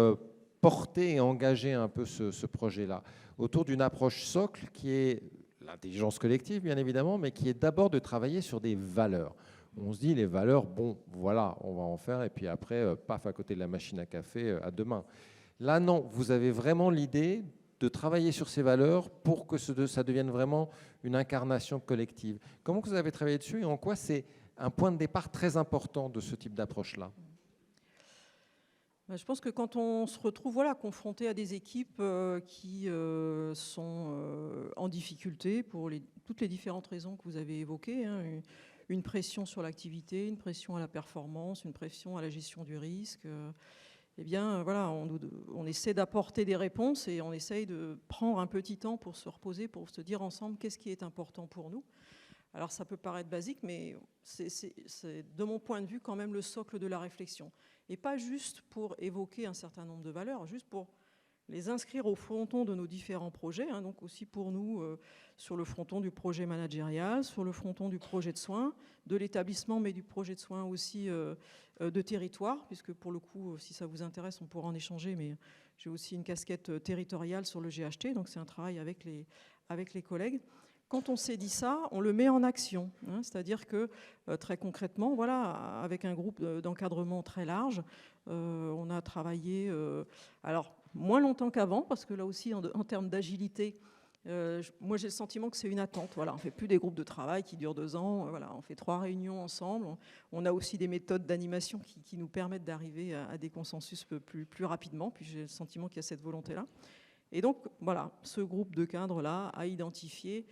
porté et engagé un peu ce projet-là, autour d'une approche socle qui est l'intelligence collective, bien évidemment, mais qui est d'abord de travailler sur des valeurs. on se dit les valeurs, bon, voilà, on va en faire, et puis après, paf, à côté de la machine à café, à demain. Là, non, vous avez vraiment l'idée de travailler sur ces valeurs pour que ça devienne vraiment une incarnation collective. Comment vous avez travaillé dessus et en quoi c'est un point de départ très important de ce type d'approche-là? Je pense que quand on se retrouve confronté à des équipes qui sont en difficulté pour toutes les différentes raisons que vous avez évoquées, hein, une pression sur l'activité, une pression à la performance, une pression à la gestion du risque, eh bien, on essaie d'apporter des réponses et on essaye de prendre un petit temps pour se reposer, pour se dire ensemble qu'est-ce qui est important pour nous. Alors ça peut paraître basique, mais c'est de mon point de vue quand même le socle de la réflexion. Et pas juste pour évoquer un certain nombre de valeurs, juste pour les inscrire au fronton de nos différents projets, hein, donc aussi pour nous sur le fronton du projet managérial, sur le fronton du projet de soins, de l'établissement, mais du projet de soins aussi de territoire, puisque pour le coup, si ça vous intéresse, on pourra en échanger, mais j'ai aussi une casquette territoriale sur le GHT, donc c'est un travail avec les collègues. Quand on s'est dit ça, on le met en action, hein, c'est-à-dire que très concrètement, avec un groupe d'encadrement très large, on a travaillé, alors moins longtemps qu'avant, parce que là aussi en termes d'agilité, moi j'ai le sentiment que c'est une attente. Voilà, on ne fait plus des groupes de travail qui durent 2 ans, on fait 3 réunions ensemble. On a aussi des méthodes d'animation qui nous permettent d'arriver à des consensus plus rapidement, puis j'ai le sentiment qu'il y a cette volonté-là. Et donc, voilà, ce groupe de cadres-là a identifié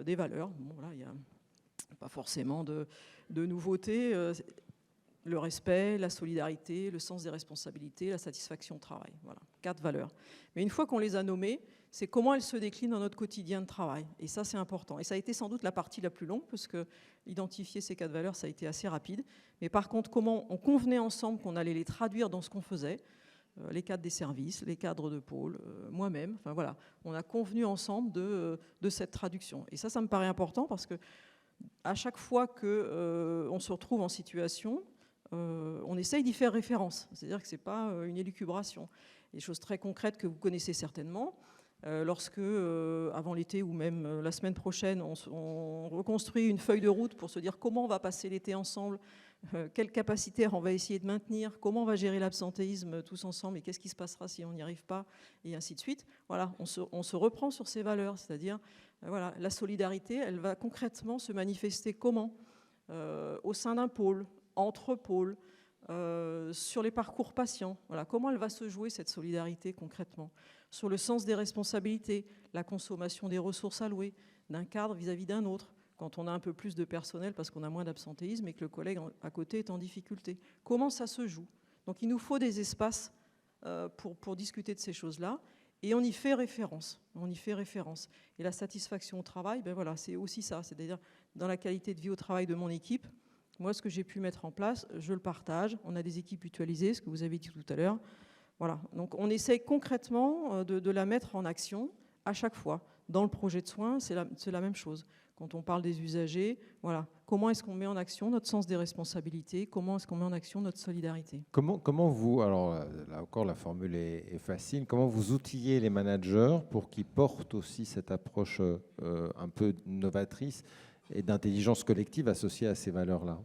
des valeurs. Bon, là, il n'y a pas forcément de nouveautés. Le respect, la solidarité, le sens des responsabilités, la satisfaction au travail. Voilà, 4 valeurs. Mais une fois qu'on les a nommées, c'est comment elles se déclinent dans notre quotidien de travail. Et ça, c'est important. Et ça a été sans doute la partie la plus longue, parce que identifier ces 4 valeurs, ça a été assez rapide. Mais par contre, comment on convenait ensemble qu'on allait les traduire dans ce qu'on faisait, les cadres des services, les cadres de pôle, moi-même, enfin voilà, on a convenu ensemble de cette traduction. Et ça me paraît important parce que à chaque fois qu'on se retrouve en situation, on essaye d'y faire référence. C'est-à-dire que ce n'est pas une élucubration. Des choses très concrètes que vous connaissez certainement. Lorsque, avant l'été ou même la semaine prochaine, on reconstruit une feuille de route pour se dire comment on va passer l'été ensemble, quelle capacitaire on va essayer de maintenir, comment on va gérer l'absentéisme tous ensemble et qu'est-ce qui se passera si on n'y arrive pas, et ainsi de suite. Voilà, on se reprend sur ces valeurs, c'est-à-dire voilà, la solidarité, elle va concrètement se manifester comment au sein d'un pôle, entre pôles, sur les parcours patients. Voilà, comment elle va se jouer cette solidarité concrètement? Sur le sens des responsabilités, la consommation des ressources allouées d'un cadre vis-à-vis d'un autre, quand on a un peu plus de personnel parce qu'on a moins d'absentéisme et que le collègue à côté est en difficulté. Comment ça se joue? Donc il nous faut des espaces pour discuter de ces choses-là et on y fait référence. On y fait référence. Et la satisfaction au travail, ben voilà, c'est aussi ça. C'est-à-dire dans la qualité de vie au travail de mon équipe, moi ce que j'ai pu mettre en place, je le partage. On a des équipes mutualisées, ce que vous avez dit tout à l'heure. Voilà. Donc on essaye concrètement de la mettre en action à chaque fois. Dans le projet de soins, c'est la même chose. Quand on parle des usagers, voilà, comment est-ce qu'on met en action notre sens des responsabilités? Comment est-ce qu'on met en action notre solidarité? Comment vous, alors là encore la formule est facile, comment vous outillez les managers pour qu'ils portent aussi cette approche un peu novatrice et d'intelligence collective associée à ces valeurs-là?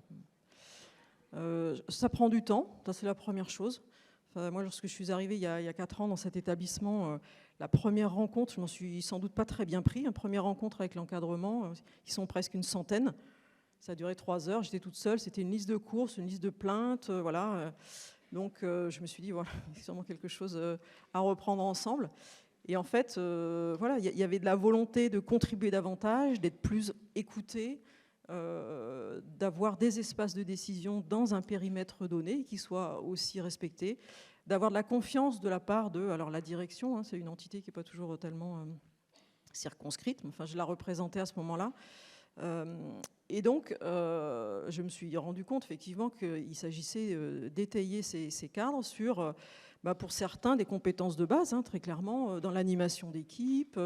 Ça prend du temps, ça c'est la première chose. Enfin, moi, lorsque je suis arrivée il y a 4 ans dans cet établissement, la première rencontre, je m'en suis sans doute pas très bien pris. Une première rencontre avec l'encadrement, ils sont presque une centaine. Ça a duré 3 heures, j'étais toute seule. C'était une liste de courses, une liste de plaintes, voilà. Donc, je me suis dit, voilà, c'est sûrement quelque chose à reprendre ensemble. Et en fait, voilà, il y avait de la volonté de contribuer davantage, d'être plus écouté, d'avoir des espaces de décision dans un périmètre donné qui soit aussi respecté, d'avoir de la confiance de la part de alors la direction, hein, c'est une entité qui n'est pas toujours tellement circonscrite, mais enfin, je la représentais à ce moment-là. Et donc, je me suis rendu compte effectivement qu'il s'agissait d'étayer ces cadres sur, pour certains, des compétences de base, hein, très clairement, dans l'animation d'équipe,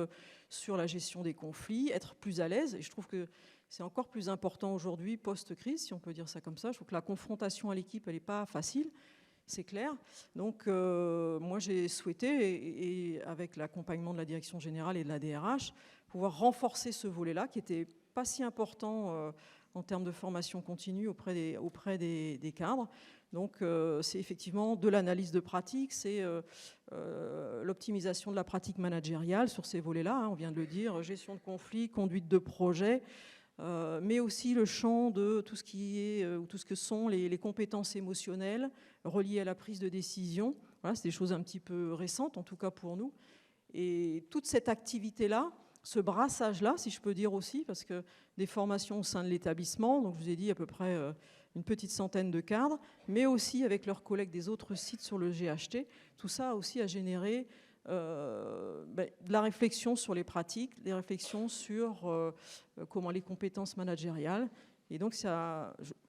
sur la gestion des conflits, être plus à l'aise. Et je trouve que c'est encore plus important aujourd'hui, post-crise, si on peut dire ça comme ça. Je trouve que la confrontation à l'équipe, elle n'est pas facile, c'est clair. Donc, moi, j'ai souhaité, et avec l'accompagnement de la direction générale et de la DRH, pouvoir renforcer ce volet-là, qui était pas si important en termes de formation continue auprès des cadres. Donc c'est effectivement de l'analyse de pratique, c'est l'optimisation de la pratique managériale sur ces volets-là, hein, on vient de le dire, gestion de conflits, conduite de projet, mais aussi le champ de tout ce qui est, ou tout ce que sont les compétences émotionnelles reliées à la prise de décision. Voilà, c'est des choses un petit peu récentes, en tout cas pour nous. Et toute cette activité-là, ce brassage-là, si je peux dire aussi, parce que des formations au sein de l'établissement, donc je vous ai dit à peu près une petite centaine de cadres, mais aussi avec leurs collègues des autres sites sur le GHT, tout ça aussi a généré de la réflexion sur les pratiques, des réflexions sur comment les compétences managériales. Et donc,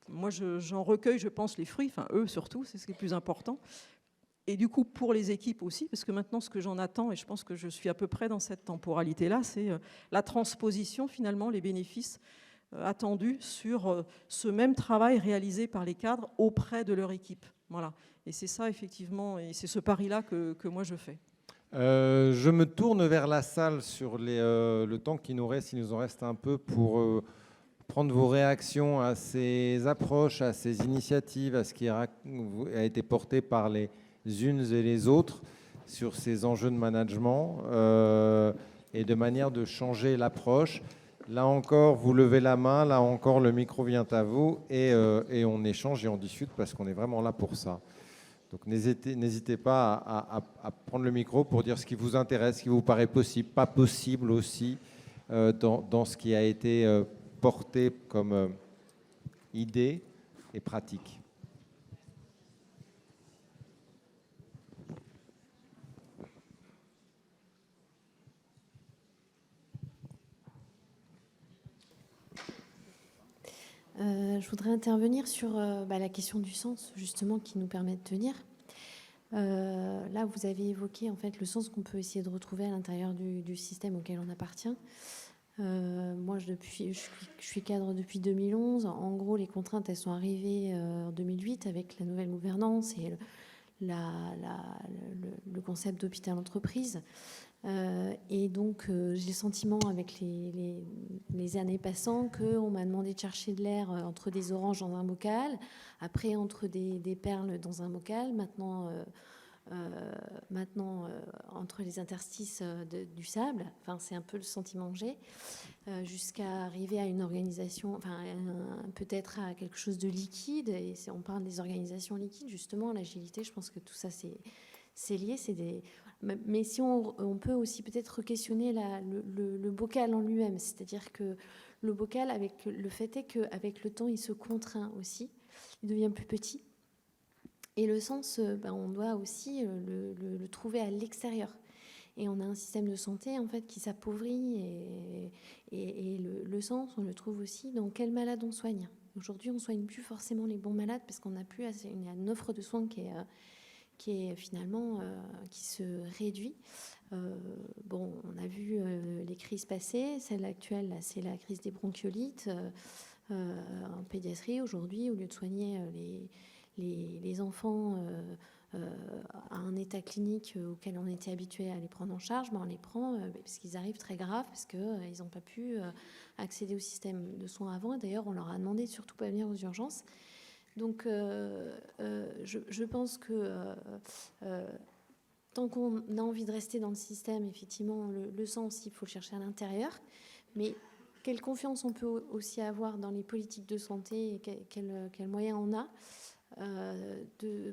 moi, j'en recueille, je pense, les fruits, enfin eux surtout, c'est ce qui est le plus important. Et du coup, pour les équipes aussi, parce que maintenant, ce que j'en attends, et je pense que je suis à peu près dans cette temporalité-là, c'est la transposition, finalement, les bénéfices attendus sur ce même travail réalisé par les cadres auprès de leur équipe. Voilà. Et c'est ça, effectivement, et c'est ce pari-là que moi, je fais. Je me tourne vers la salle sur le temps qui nous reste, il nous en reste un peu, pour prendre vos réactions à ces approches, à ces initiatives, à ce qui a été porté par les unes et les autres sur ces enjeux de management et de manière de changer l'approche. Là encore, vous levez la main, là encore, le micro vient à vous et on échange et on discute parce qu'on est vraiment là pour ça. Donc n'hésitez pas à prendre le micro pour dire ce qui vous intéresse, ce qui vous paraît possible, pas possible aussi dans ce qui a été porté comme idée et pratique. Je voudrais intervenir sur la question du sens, justement, qui nous permet de tenir. Là, vous avez évoqué en fait le sens qu'on peut essayer de retrouver à l'intérieur du système auquel on appartient. Moi, je suis cadre depuis 2011. En gros, les contraintes, elles sont arrivées en 2008 avec la nouvelle gouvernance et le concept d'hôpital-entreprise. Et donc, j'ai le sentiment, avec les années passant, qu'on m'a demandé de chercher de l'air entre des oranges dans un bocal, après entre des perles dans un bocal, maintenant entre les interstices du sable. Enfin, c'est un peu le sentiment que j'ai, jusqu'à arriver à une organisation, enfin, peut-être à quelque chose de liquide. Et on parle des organisations liquides, justement, l'agilité. Je pense que tout ça, c'est lié. Mais si on peut aussi peut-être questionner le bocal en lui-même, c'est-à-dire que le bocal, le fait est qu'avec le temps, il se contraint aussi, il devient plus petit. Et le sens, on doit aussi le trouver à l'extérieur. Et on a un système de santé en fait qui s'appauvrit, et le sens, on le trouve aussi dans quel malade on soigne. Aujourd'hui, on ne soigne plus forcément les bons malades parce qu'on n'a plus assez, il y a une offre de soins qui est finalement qui se réduit. On a vu les crises passées. Celle actuelle, là, c'est la crise des bronchiolites en pédiatrie. Aujourd'hui, au lieu de soigner les enfants à un état clinique auquel on était habitué à les prendre en charge, on les prend parce qu'ils arrivent très graves, parce qu'ils n'ont pas pu accéder au système de soins avant. Et d'ailleurs, on leur a demandé de surtout pas venir aux urgences. Donc, je pense que tant qu'on a envie de rester dans le système, effectivement, le sens, il faut le chercher à l'intérieur. Mais quelle confiance on peut aussi avoir dans les politiques de santé et quels moyens on a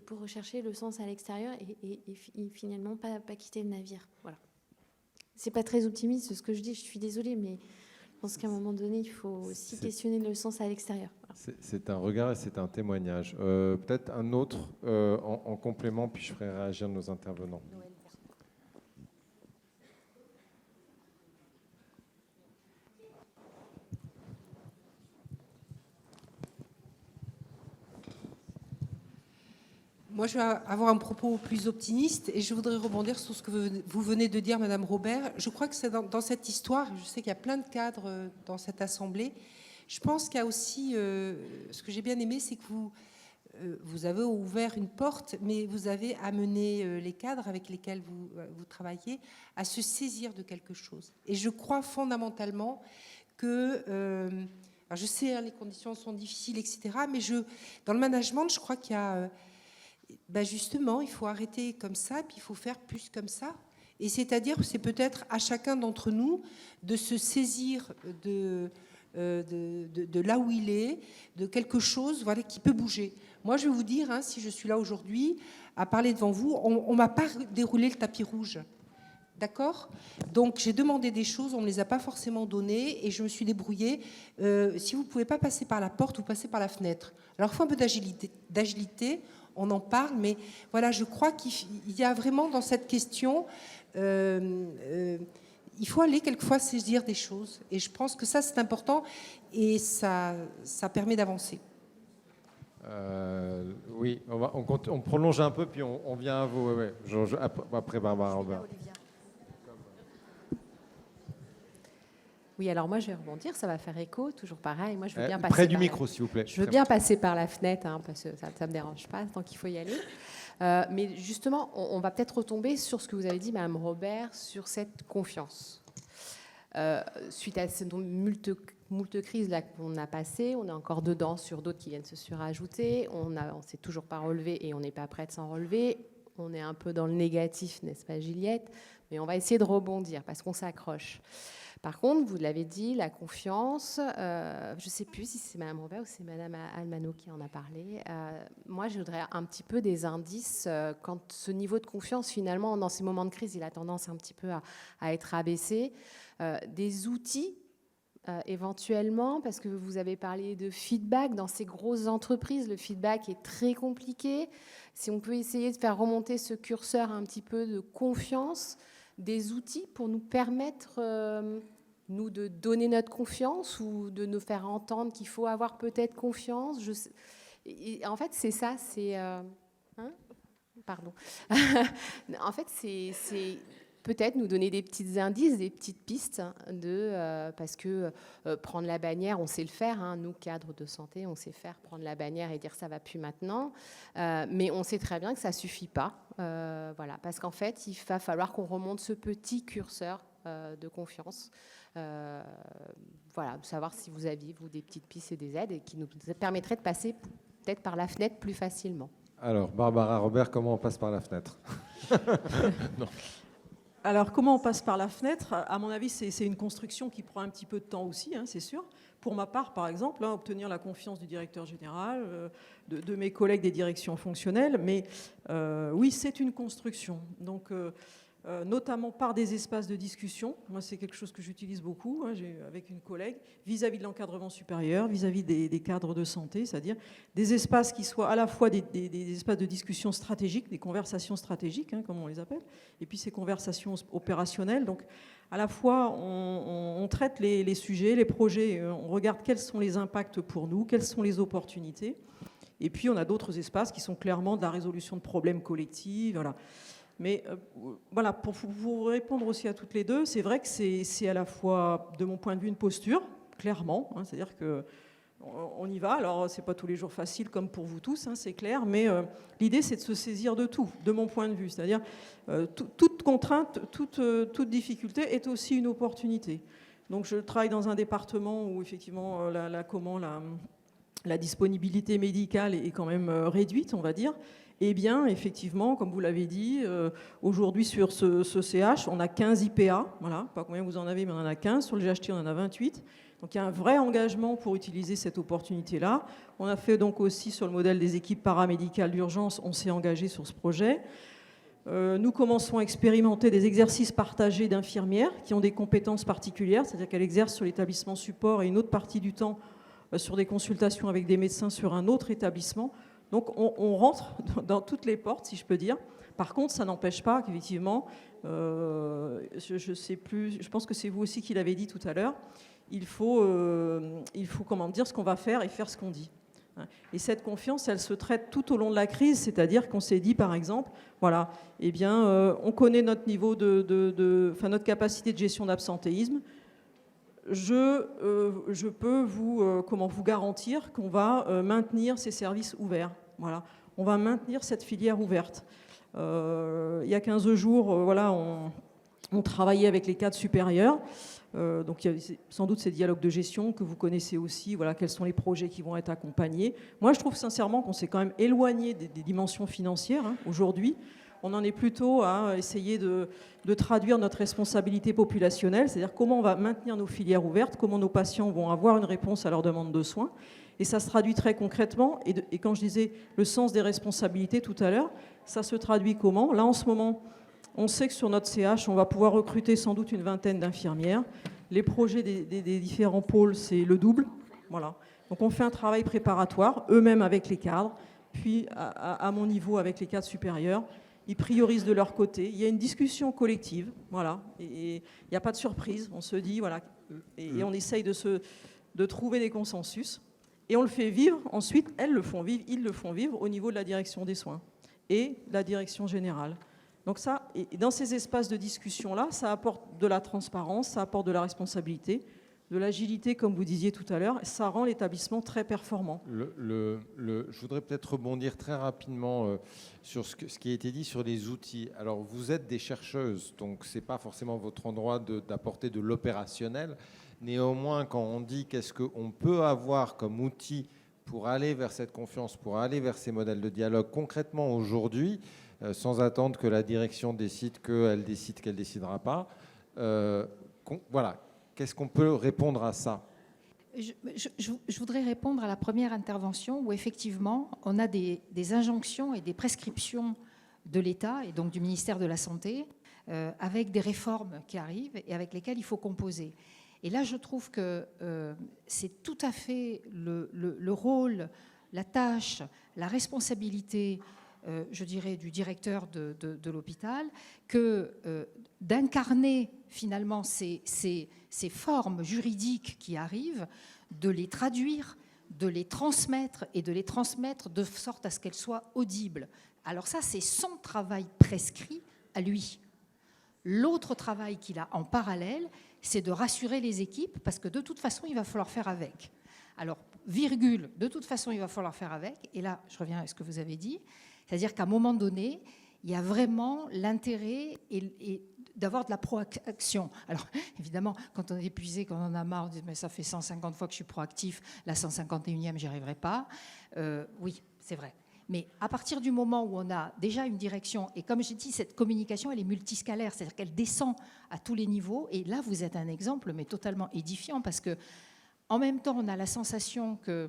pour rechercher le sens à l'extérieur et finalement pas quitter le navire. Voilà. C'est pas très optimiste ce que je dis, je suis désolée, mais je pense qu'à un moment donné, il faut aussi questionner le sens à l'extérieur. Voilà. C'est un regard et c'est un témoignage. Peut-être un autre en complément, puis je ferai réagir nos intervenants. Moi, je vais avoir un propos plus optimiste et je voudrais rebondir sur ce que vous venez de dire, Madame Robert. Je crois que c'est dans cette histoire, je sais qu'il y a plein de cadres dans cette assemblée. Je pense qu'il y a aussi, ce que j'ai bien aimé, c'est que vous avez ouvert une porte, mais vous avez amené les cadres avec lesquels vous travaillez à se saisir de quelque chose. Et je crois fondamentalement que Alors je sais, hein, les conditions sont difficiles, etc. Mais dans le management, je crois qu'il y a, justement, il faut arrêter comme ça, puis il faut faire plus comme ça. Et c'est-à-dire, c'est peut-être à chacun d'entre nous de se saisir de là où il est, de quelque chose, voilà, qui peut bouger. Moi, je vais vous dire, hein, si je suis là aujourd'hui à parler devant vous, on ne m'a pas déroulé le tapis rouge. D'accord ? Donc, j'ai demandé des choses, on ne me les a pas forcément données, et je me suis débrouillée. Si vous ne pouvez pas passer par la porte, vous passez par la fenêtre. Alors, il faut un peu d'agilité, on en parle, mais voilà, je crois qu'il y a vraiment dans cette question... il faut aller quelquefois saisir des choses. Et je pense que ça, c'est important et ça permet d'avancer. Oui, on prolonge un peu, puis on vient à vous. Ouais. Après Barbara Robert. Oui, alors moi, je vais rebondir, ça va faire écho, toujours pareil. Moi, je veux bien passer près du micro, s'il vous plaît. Je veux bien passer par la fenêtre, hein, parce que ça ne me dérange pas, tant qu'il faut y aller. Mais justement, on va peut-être retomber sur ce que vous avez dit, Madame Robert, sur cette confiance. Suite à ces moult crises là qu'on a passées, on est encore dedans sur d'autres qui viennent se surajouter, on s'est toujours pas relevé et on n'est pas prêt de s'en relever. On est un peu dans le négatif, n'est-ce pas, Juliette ? Mais on va essayer de rebondir parce qu'on s'accroche. Par contre, vous l'avez dit, la confiance, je ne sais plus si c'est Mme Robert ou c'est Mme Almano qui en a parlé. Moi, je voudrais un petit peu des indices quand ce niveau de confiance, finalement, dans ces moments de crise, il a tendance un petit peu à être abaissé. Des outils, éventuellement, parce que vous avez parlé de feedback. Dans ces grosses entreprises, le feedback est très compliqué. Si on peut essayer de faire remonter ce curseur un petit peu de confiance, des outils pour nous permettre, nous, de donner notre confiance ou de nous faire entendre qu'il faut avoir peut-être confiance. Et en fait, c'est ça, c'est... Pardon. En fait, c'est peut-être nous donner des petits indices, des petites pistes, parce que prendre la bannière, on sait le faire, hein, nous, cadres de santé, on sait faire prendre la bannière et dire ça va plus maintenant, mais on sait très bien que ça suffit pas, voilà, parce qu'en fait, il va falloir qu'on remonte ce petit curseur de confiance, voilà, de savoir si vous aviez, vous, des petites pistes et des aides et qui nous permettraient de passer peut-être par la fenêtre plus facilement. Alors, Barbara Robert, comment on passe par la fenêtre? Non. Alors, comment on passe par la fenêtre? À mon avis, c'est une construction qui prend un petit peu de temps aussi, hein, c'est sûr. Pour ma part, par exemple, hein, obtenir la confiance du directeur général, de mes collègues des directions fonctionnelles, mais oui, c'est une construction. Donc, notamment par des espaces de discussion. Moi, c'est quelque chose que j'utilise beaucoup, hein, avec une collègue, vis-à-vis de l'encadrement supérieur, vis-à-vis des cadres de santé, c'est-à-dire des espaces qui soient à la fois des espaces de discussion stratégiques, des conversations stratégiques, hein, comme on les appelle, et puis ces conversations opérationnelles. Donc, à la fois, on traite les sujets, les projets, on regarde quels sont les impacts pour nous, quelles sont les opportunités, et puis on a d'autres espaces qui sont clairement de la résolution de problèmes collectifs, voilà. Mais voilà, pour vous répondre aussi à toutes les deux, c'est vrai que c'est à la fois, de mon point de vue, une posture, clairement, hein, c'est-à-dire qu'on y va. Alors, c'est pas tous les jours facile, comme pour vous tous, hein, c'est clair, mais l'idée, c'est de se saisir de tout, de mon point de vue. C'est-à-dire, toute contrainte, toute difficulté est aussi une opportunité. Donc, je travaille dans un département où, effectivement, la disponibilité médicale est quand même réduite, on va dire. Eh bien, effectivement, comme vous l'avez dit, aujourd'hui sur ce CH, on a 15 IPA, voilà, pas combien vous en avez, mais on en a 15. Sur le GHT, on en a 28. Donc, il y a un vrai engagement pour utiliser cette opportunité-là. On a fait donc aussi sur le modèle des équipes paramédicales d'urgence, on s'est engagé sur ce projet. Nous commençons à expérimenter des exercices partagés d'infirmières qui ont des compétences particulières, c'est-à-dire qu'elles exercent sur l'établissement support et une autre partie du temps sur des consultations avec des médecins sur un autre établissement. Donc on rentre dans toutes les portes, si je peux dire. Par contre, ça n'empêche pas qu'effectivement, je sais plus, je pense que c'est vous aussi qui l'avez dit tout à l'heure, il faut comment dire, ce qu'on va faire et faire ce qu'on dit. Et cette confiance, elle se traite tout au long de la crise, c'est-à-dire qu'on s'est dit, par exemple, voilà, eh bien, on connaît notre niveau notre capacité de gestion d'absentéisme. Je peux vous garantir qu'on va maintenir ces services ouverts. Voilà. On va maintenir cette filière ouverte. Il y a 15 jours, voilà, on travaillait avec les cadres supérieurs. Donc il y a sans doute ces dialogues de gestion que vous connaissez aussi, voilà, quels sont les projets qui vont être accompagnés. Moi, je trouve sincèrement qu'on s'est quand même éloigné des dimensions financières aujourd'hui. On en est plutôt à essayer de traduire notre responsabilité populationnelle, c'est-à-dire comment on va maintenir nos filières ouvertes, comment nos patients vont avoir une réponse à leur demande de soins. Et ça se traduit très concrètement. Et quand je disais le sens des responsabilités tout à l'heure, ça se traduit comment? Là, en ce moment, on sait que sur notre CH, on va pouvoir recruter sans doute une vingtaine d'infirmières. Les projets des différents pôles, c'est le double. Voilà. Donc on fait un travail préparatoire, eux-mêmes avec les cadres, puis à mon niveau avec les cadres supérieurs. Ils priorisent de leur côté. Il y a une discussion collective, voilà. Et il n'y a pas de surprise. On se dit, voilà, et on essaye de trouver des consensus. Et on le fait vivre. Ensuite, elles le font vivre, ils le font vivre au niveau de la direction des soins et la direction générale. Donc ça, et dans ces espaces de discussion-là, ça apporte de la transparence, ça apporte de la responsabilité, de l'agilité, comme vous disiez tout à l'heure, ça rend l'établissement très performant. Je voudrais peut-être rebondir très rapidement sur ce qui a été dit sur les outils. Alors, vous êtes des chercheuses, donc ce n'est pas forcément votre endroit d'apporter de l'opérationnel. Néanmoins, quand on dit qu'est-ce qu'on peut avoir comme outil pour aller vers cette confiance, pour aller vers ces modèles de dialogue, concrètement aujourd'hui, sans attendre que la direction décide qu'elle décide qu'elle ne décidera pas, voilà. Qu'est-ce qu'on peut répondre à ça? Je voudrais répondre à la première intervention où effectivement on a des injonctions et des prescriptions de l'État et donc du ministère de la Santé avec des réformes qui arrivent et avec lesquelles il faut composer. Et là je trouve que c'est tout à fait le rôle, la tâche, la responsabilité je dirais, du directeur de l'hôpital, que d'incarner finalement ces formes juridiques qui arrivent, de les traduire, de les transmettre et de les transmettre de sorte à ce qu'elles soient audibles. Alors ça, c'est son travail prescrit à lui. L'autre travail qu'il a en parallèle, c'est de rassurer les équipes parce que de toute façon, il va falloir faire avec. Alors, virgule, de toute façon, il va falloir faire avec. Et là, je reviens à ce que vous avez dit. C'est-à-dire qu'à un moment donné, il y a vraiment l'intérêt et d'avoir de la proaction. Alors, évidemment, quand on est épuisé, quand on en a marre, on dit « mais ça fait 150 fois que je suis proactif, la 151e, j'y arriverai pas ». Oui, c'est vrai. Mais à partir du moment où on a déjà une direction, et comme j'ai dit, cette communication, elle est multiscalaire, c'est-à-dire qu'elle descend à tous les niveaux. Et là, vous êtes un exemple, mais totalement édifiant, parce que en même temps, on a la sensation que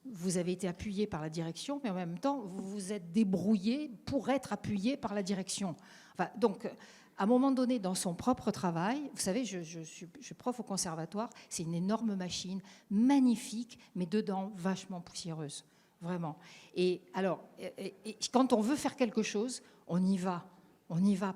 vous avez été appuyé par la direction, mais en même temps, vous vous êtes débrouillé pour être appuyé par la direction. Enfin, donc, à un moment donné, dans son propre travail, vous savez, je suis prof au conservatoire, c'est une énorme machine, magnifique, mais dedans, vachement poussiéreuse, vraiment. Et alors, quand on veut faire quelque chose, on y va,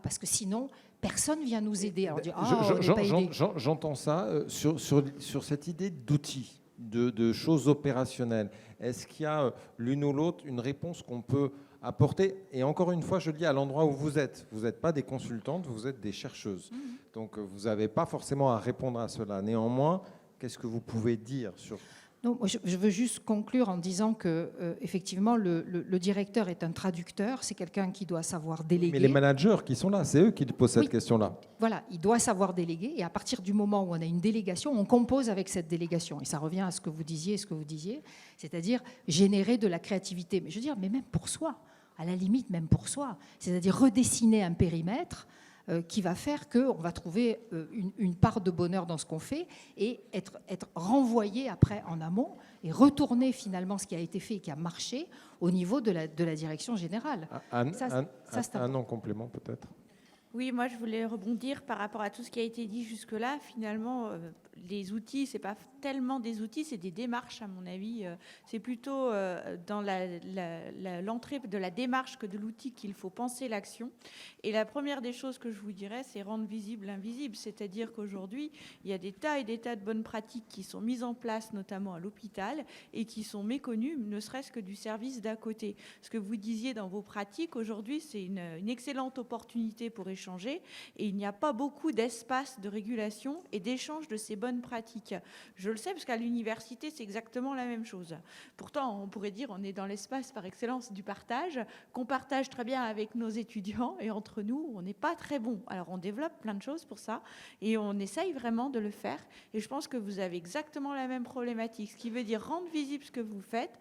parce que sinon, personne ne vient nous aider. Alors, on dit, on n'est pas aidé. J'entends ça sur cette idée d'outils. De choses opérationnelles. Est-ce qu'il y a l'une ou l'autre une réponse qu'on peut apporter? Et encore une fois, je le dis à l'endroit où vous êtes. Vous n'êtes pas des consultantes, vous êtes des chercheuses. Donc vous n'avez pas forcément à répondre à cela. Néanmoins, qu'est-ce que vous pouvez dire sur... Non, je veux juste conclure en disant que effectivement le directeur est un traducteur, c'est quelqu'un qui doit savoir déléguer. Mais les managers qui sont là, c'est eux qui posent cette question-là. Voilà, il doit savoir déléguer et à partir du moment où on a une délégation, on compose avec cette délégation. Et ça revient à ce que vous disiez, c'est-à-dire générer de la créativité. Mais je veux dire, mais même pour soi, à la limite même pour soi, c'est-à-dire redessiner un périmètre qui va faire qu'on va trouver une part de bonheur dans ce qu'on fait et être renvoyé après en amont et retourner finalement ce qui a été fait et qui a marché au niveau de la direction générale. Anne, en complément peut-être. Oui, moi je voulais rebondir par rapport à tout ce qui a été dit jusque-là. Finalement, les outils, ce n'est pas tellement des outils, c'est des démarches à mon avis. C'est plutôt dans l'entrée de la démarche que de l'outil qu'il faut penser l'action. Et la première des choses que je vous dirais, c'est rendre visible l'invisible. C'est-à-dire qu'aujourd'hui, il y a des tas et des tas de bonnes pratiques qui sont mises en place, notamment à l'hôpital, et qui sont méconnues, ne serait-ce que du service d'à côté. Ce que vous disiez dans vos pratiques, aujourd'hui, c'est une excellente opportunité pour échanger, et il n'y a pas beaucoup d'espace de régulation et d'échange de ces bonnes bonnes pratiques. Je le sais parce qu'à l'université, c'est exactement la même chose. Pourtant, on pourrait dire on est dans l'espace par excellence du partage, qu'on partage très bien avec nos étudiants et entre nous, on n'est pas très bon. Alors, on développe plein de choses pour ça et on essaye vraiment de le faire. Et je pense que vous avez exactement la même problématique, ce qui veut dire rendre visible ce que vous faites.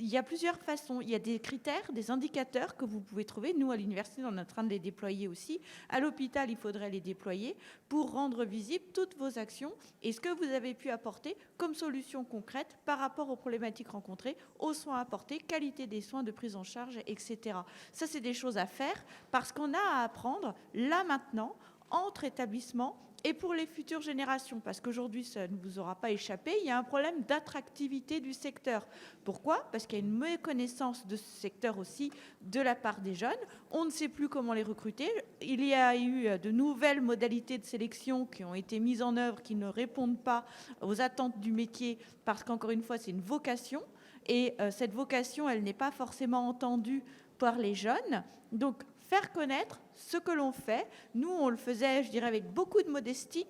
Il y a plusieurs façons. Il y a des critères, des indicateurs que vous pouvez trouver. Nous, à l'université, on est en train de les déployer aussi. À l'hôpital, il faudrait les déployer pour rendre visibles toutes vos actions et ce que vous avez pu apporter comme solution concrète par rapport aux problématiques rencontrées, aux soins apportés, qualité des soins de prise en charge, etc. Ça, c'est des choses à faire parce qu'on a à apprendre là, maintenant, entre établissements et pour les futures générations, parce qu'aujourd'hui, ça ne vous aura pas échappé, il y a un problème d'attractivité du secteur. Pourquoi ? Parce qu'il y a une méconnaissance de ce secteur aussi de la part des jeunes. On ne sait plus comment les recruter. Il y a eu de nouvelles modalités de sélection qui ont été mises en œuvre, qui ne répondent pas aux attentes du métier, parce qu'encore une fois, c'est une vocation. Et cette vocation, elle n'est pas forcément entendue par les jeunes. Donc, faire connaître ce que l'on fait. Nous, on le faisait, je dirais, avec beaucoup de modestie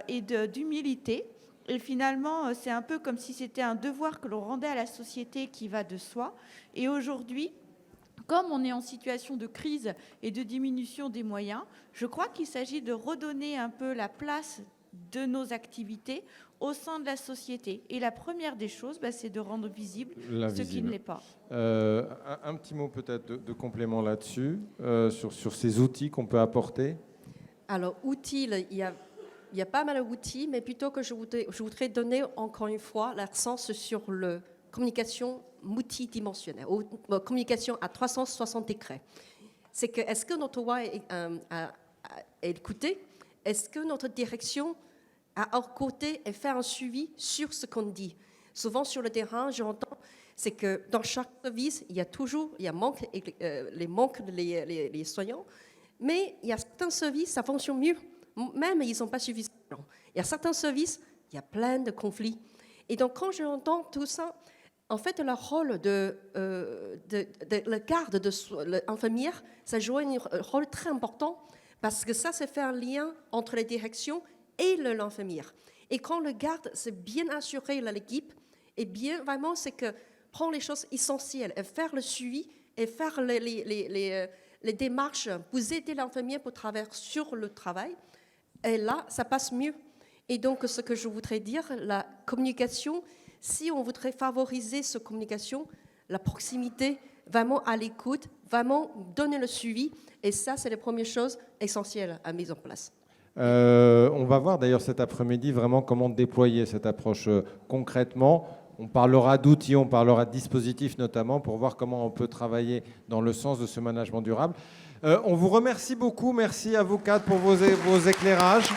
et d'humilité. Et finalement, c'est un peu comme si c'était un devoir que l'on rendait à la société qui va de soi. Et aujourd'hui, comme on est en situation de crise et de diminution des moyens, je crois qu'il s'agit de redonner un peu la place de nos activités au sein de la société. Et la première des choses, c'est de rendre visible ce qui ne l'est pas. Un petit mot peut-être de complément là-dessus, sur ces outils qu'on peut apporter. Alors, outils, il y a pas mal d'outils, mais plutôt que je voudrais donner encore une fois l'accent sur la communication multidimensionnelle, ou communication à 360 degrés. C'est que, est-ce que notre voix est écoutée? Est-ce que notre direction a côté et faire un suivi sur ce qu'on dit? Souvent sur le terrain, j'entends, c'est que dans chaque service, il y a les manques les soignants, mais il y a certains services, ça fonctionne mieux, même ils ne sont pas suffisants. Il y a certains services, il y a plein de conflits. Et donc quand j'entends tout ça, en fait, le rôle de la garde de l'infirmière, ça joue un rôle très important parce que ça, c'est faire un lien entre les directions et l'infirmière. Et quand le garde, c'est bien assuré l'équipe, et bien vraiment, c'est que prendre les choses essentielles et faire le suivi et faire les démarches pour aider l'infirmière pour travailler sur le travail. Et là, ça passe mieux. Et donc, ce que je voudrais dire, la communication, si on voudrait favoriser cette communication, la proximité, vraiment à l'écoute, vraiment donner le suivi, et ça, c'est les premières choses essentielles à mettre en place. On va voir d'ailleurs cet après-midi vraiment comment déployer cette approche concrètement. On parlera d'outils, on parlera de dispositifs notamment pour voir comment on peut travailler dans le sens de ce management durable. On vous remercie beaucoup, merci à vous quatre pour vos éclairages.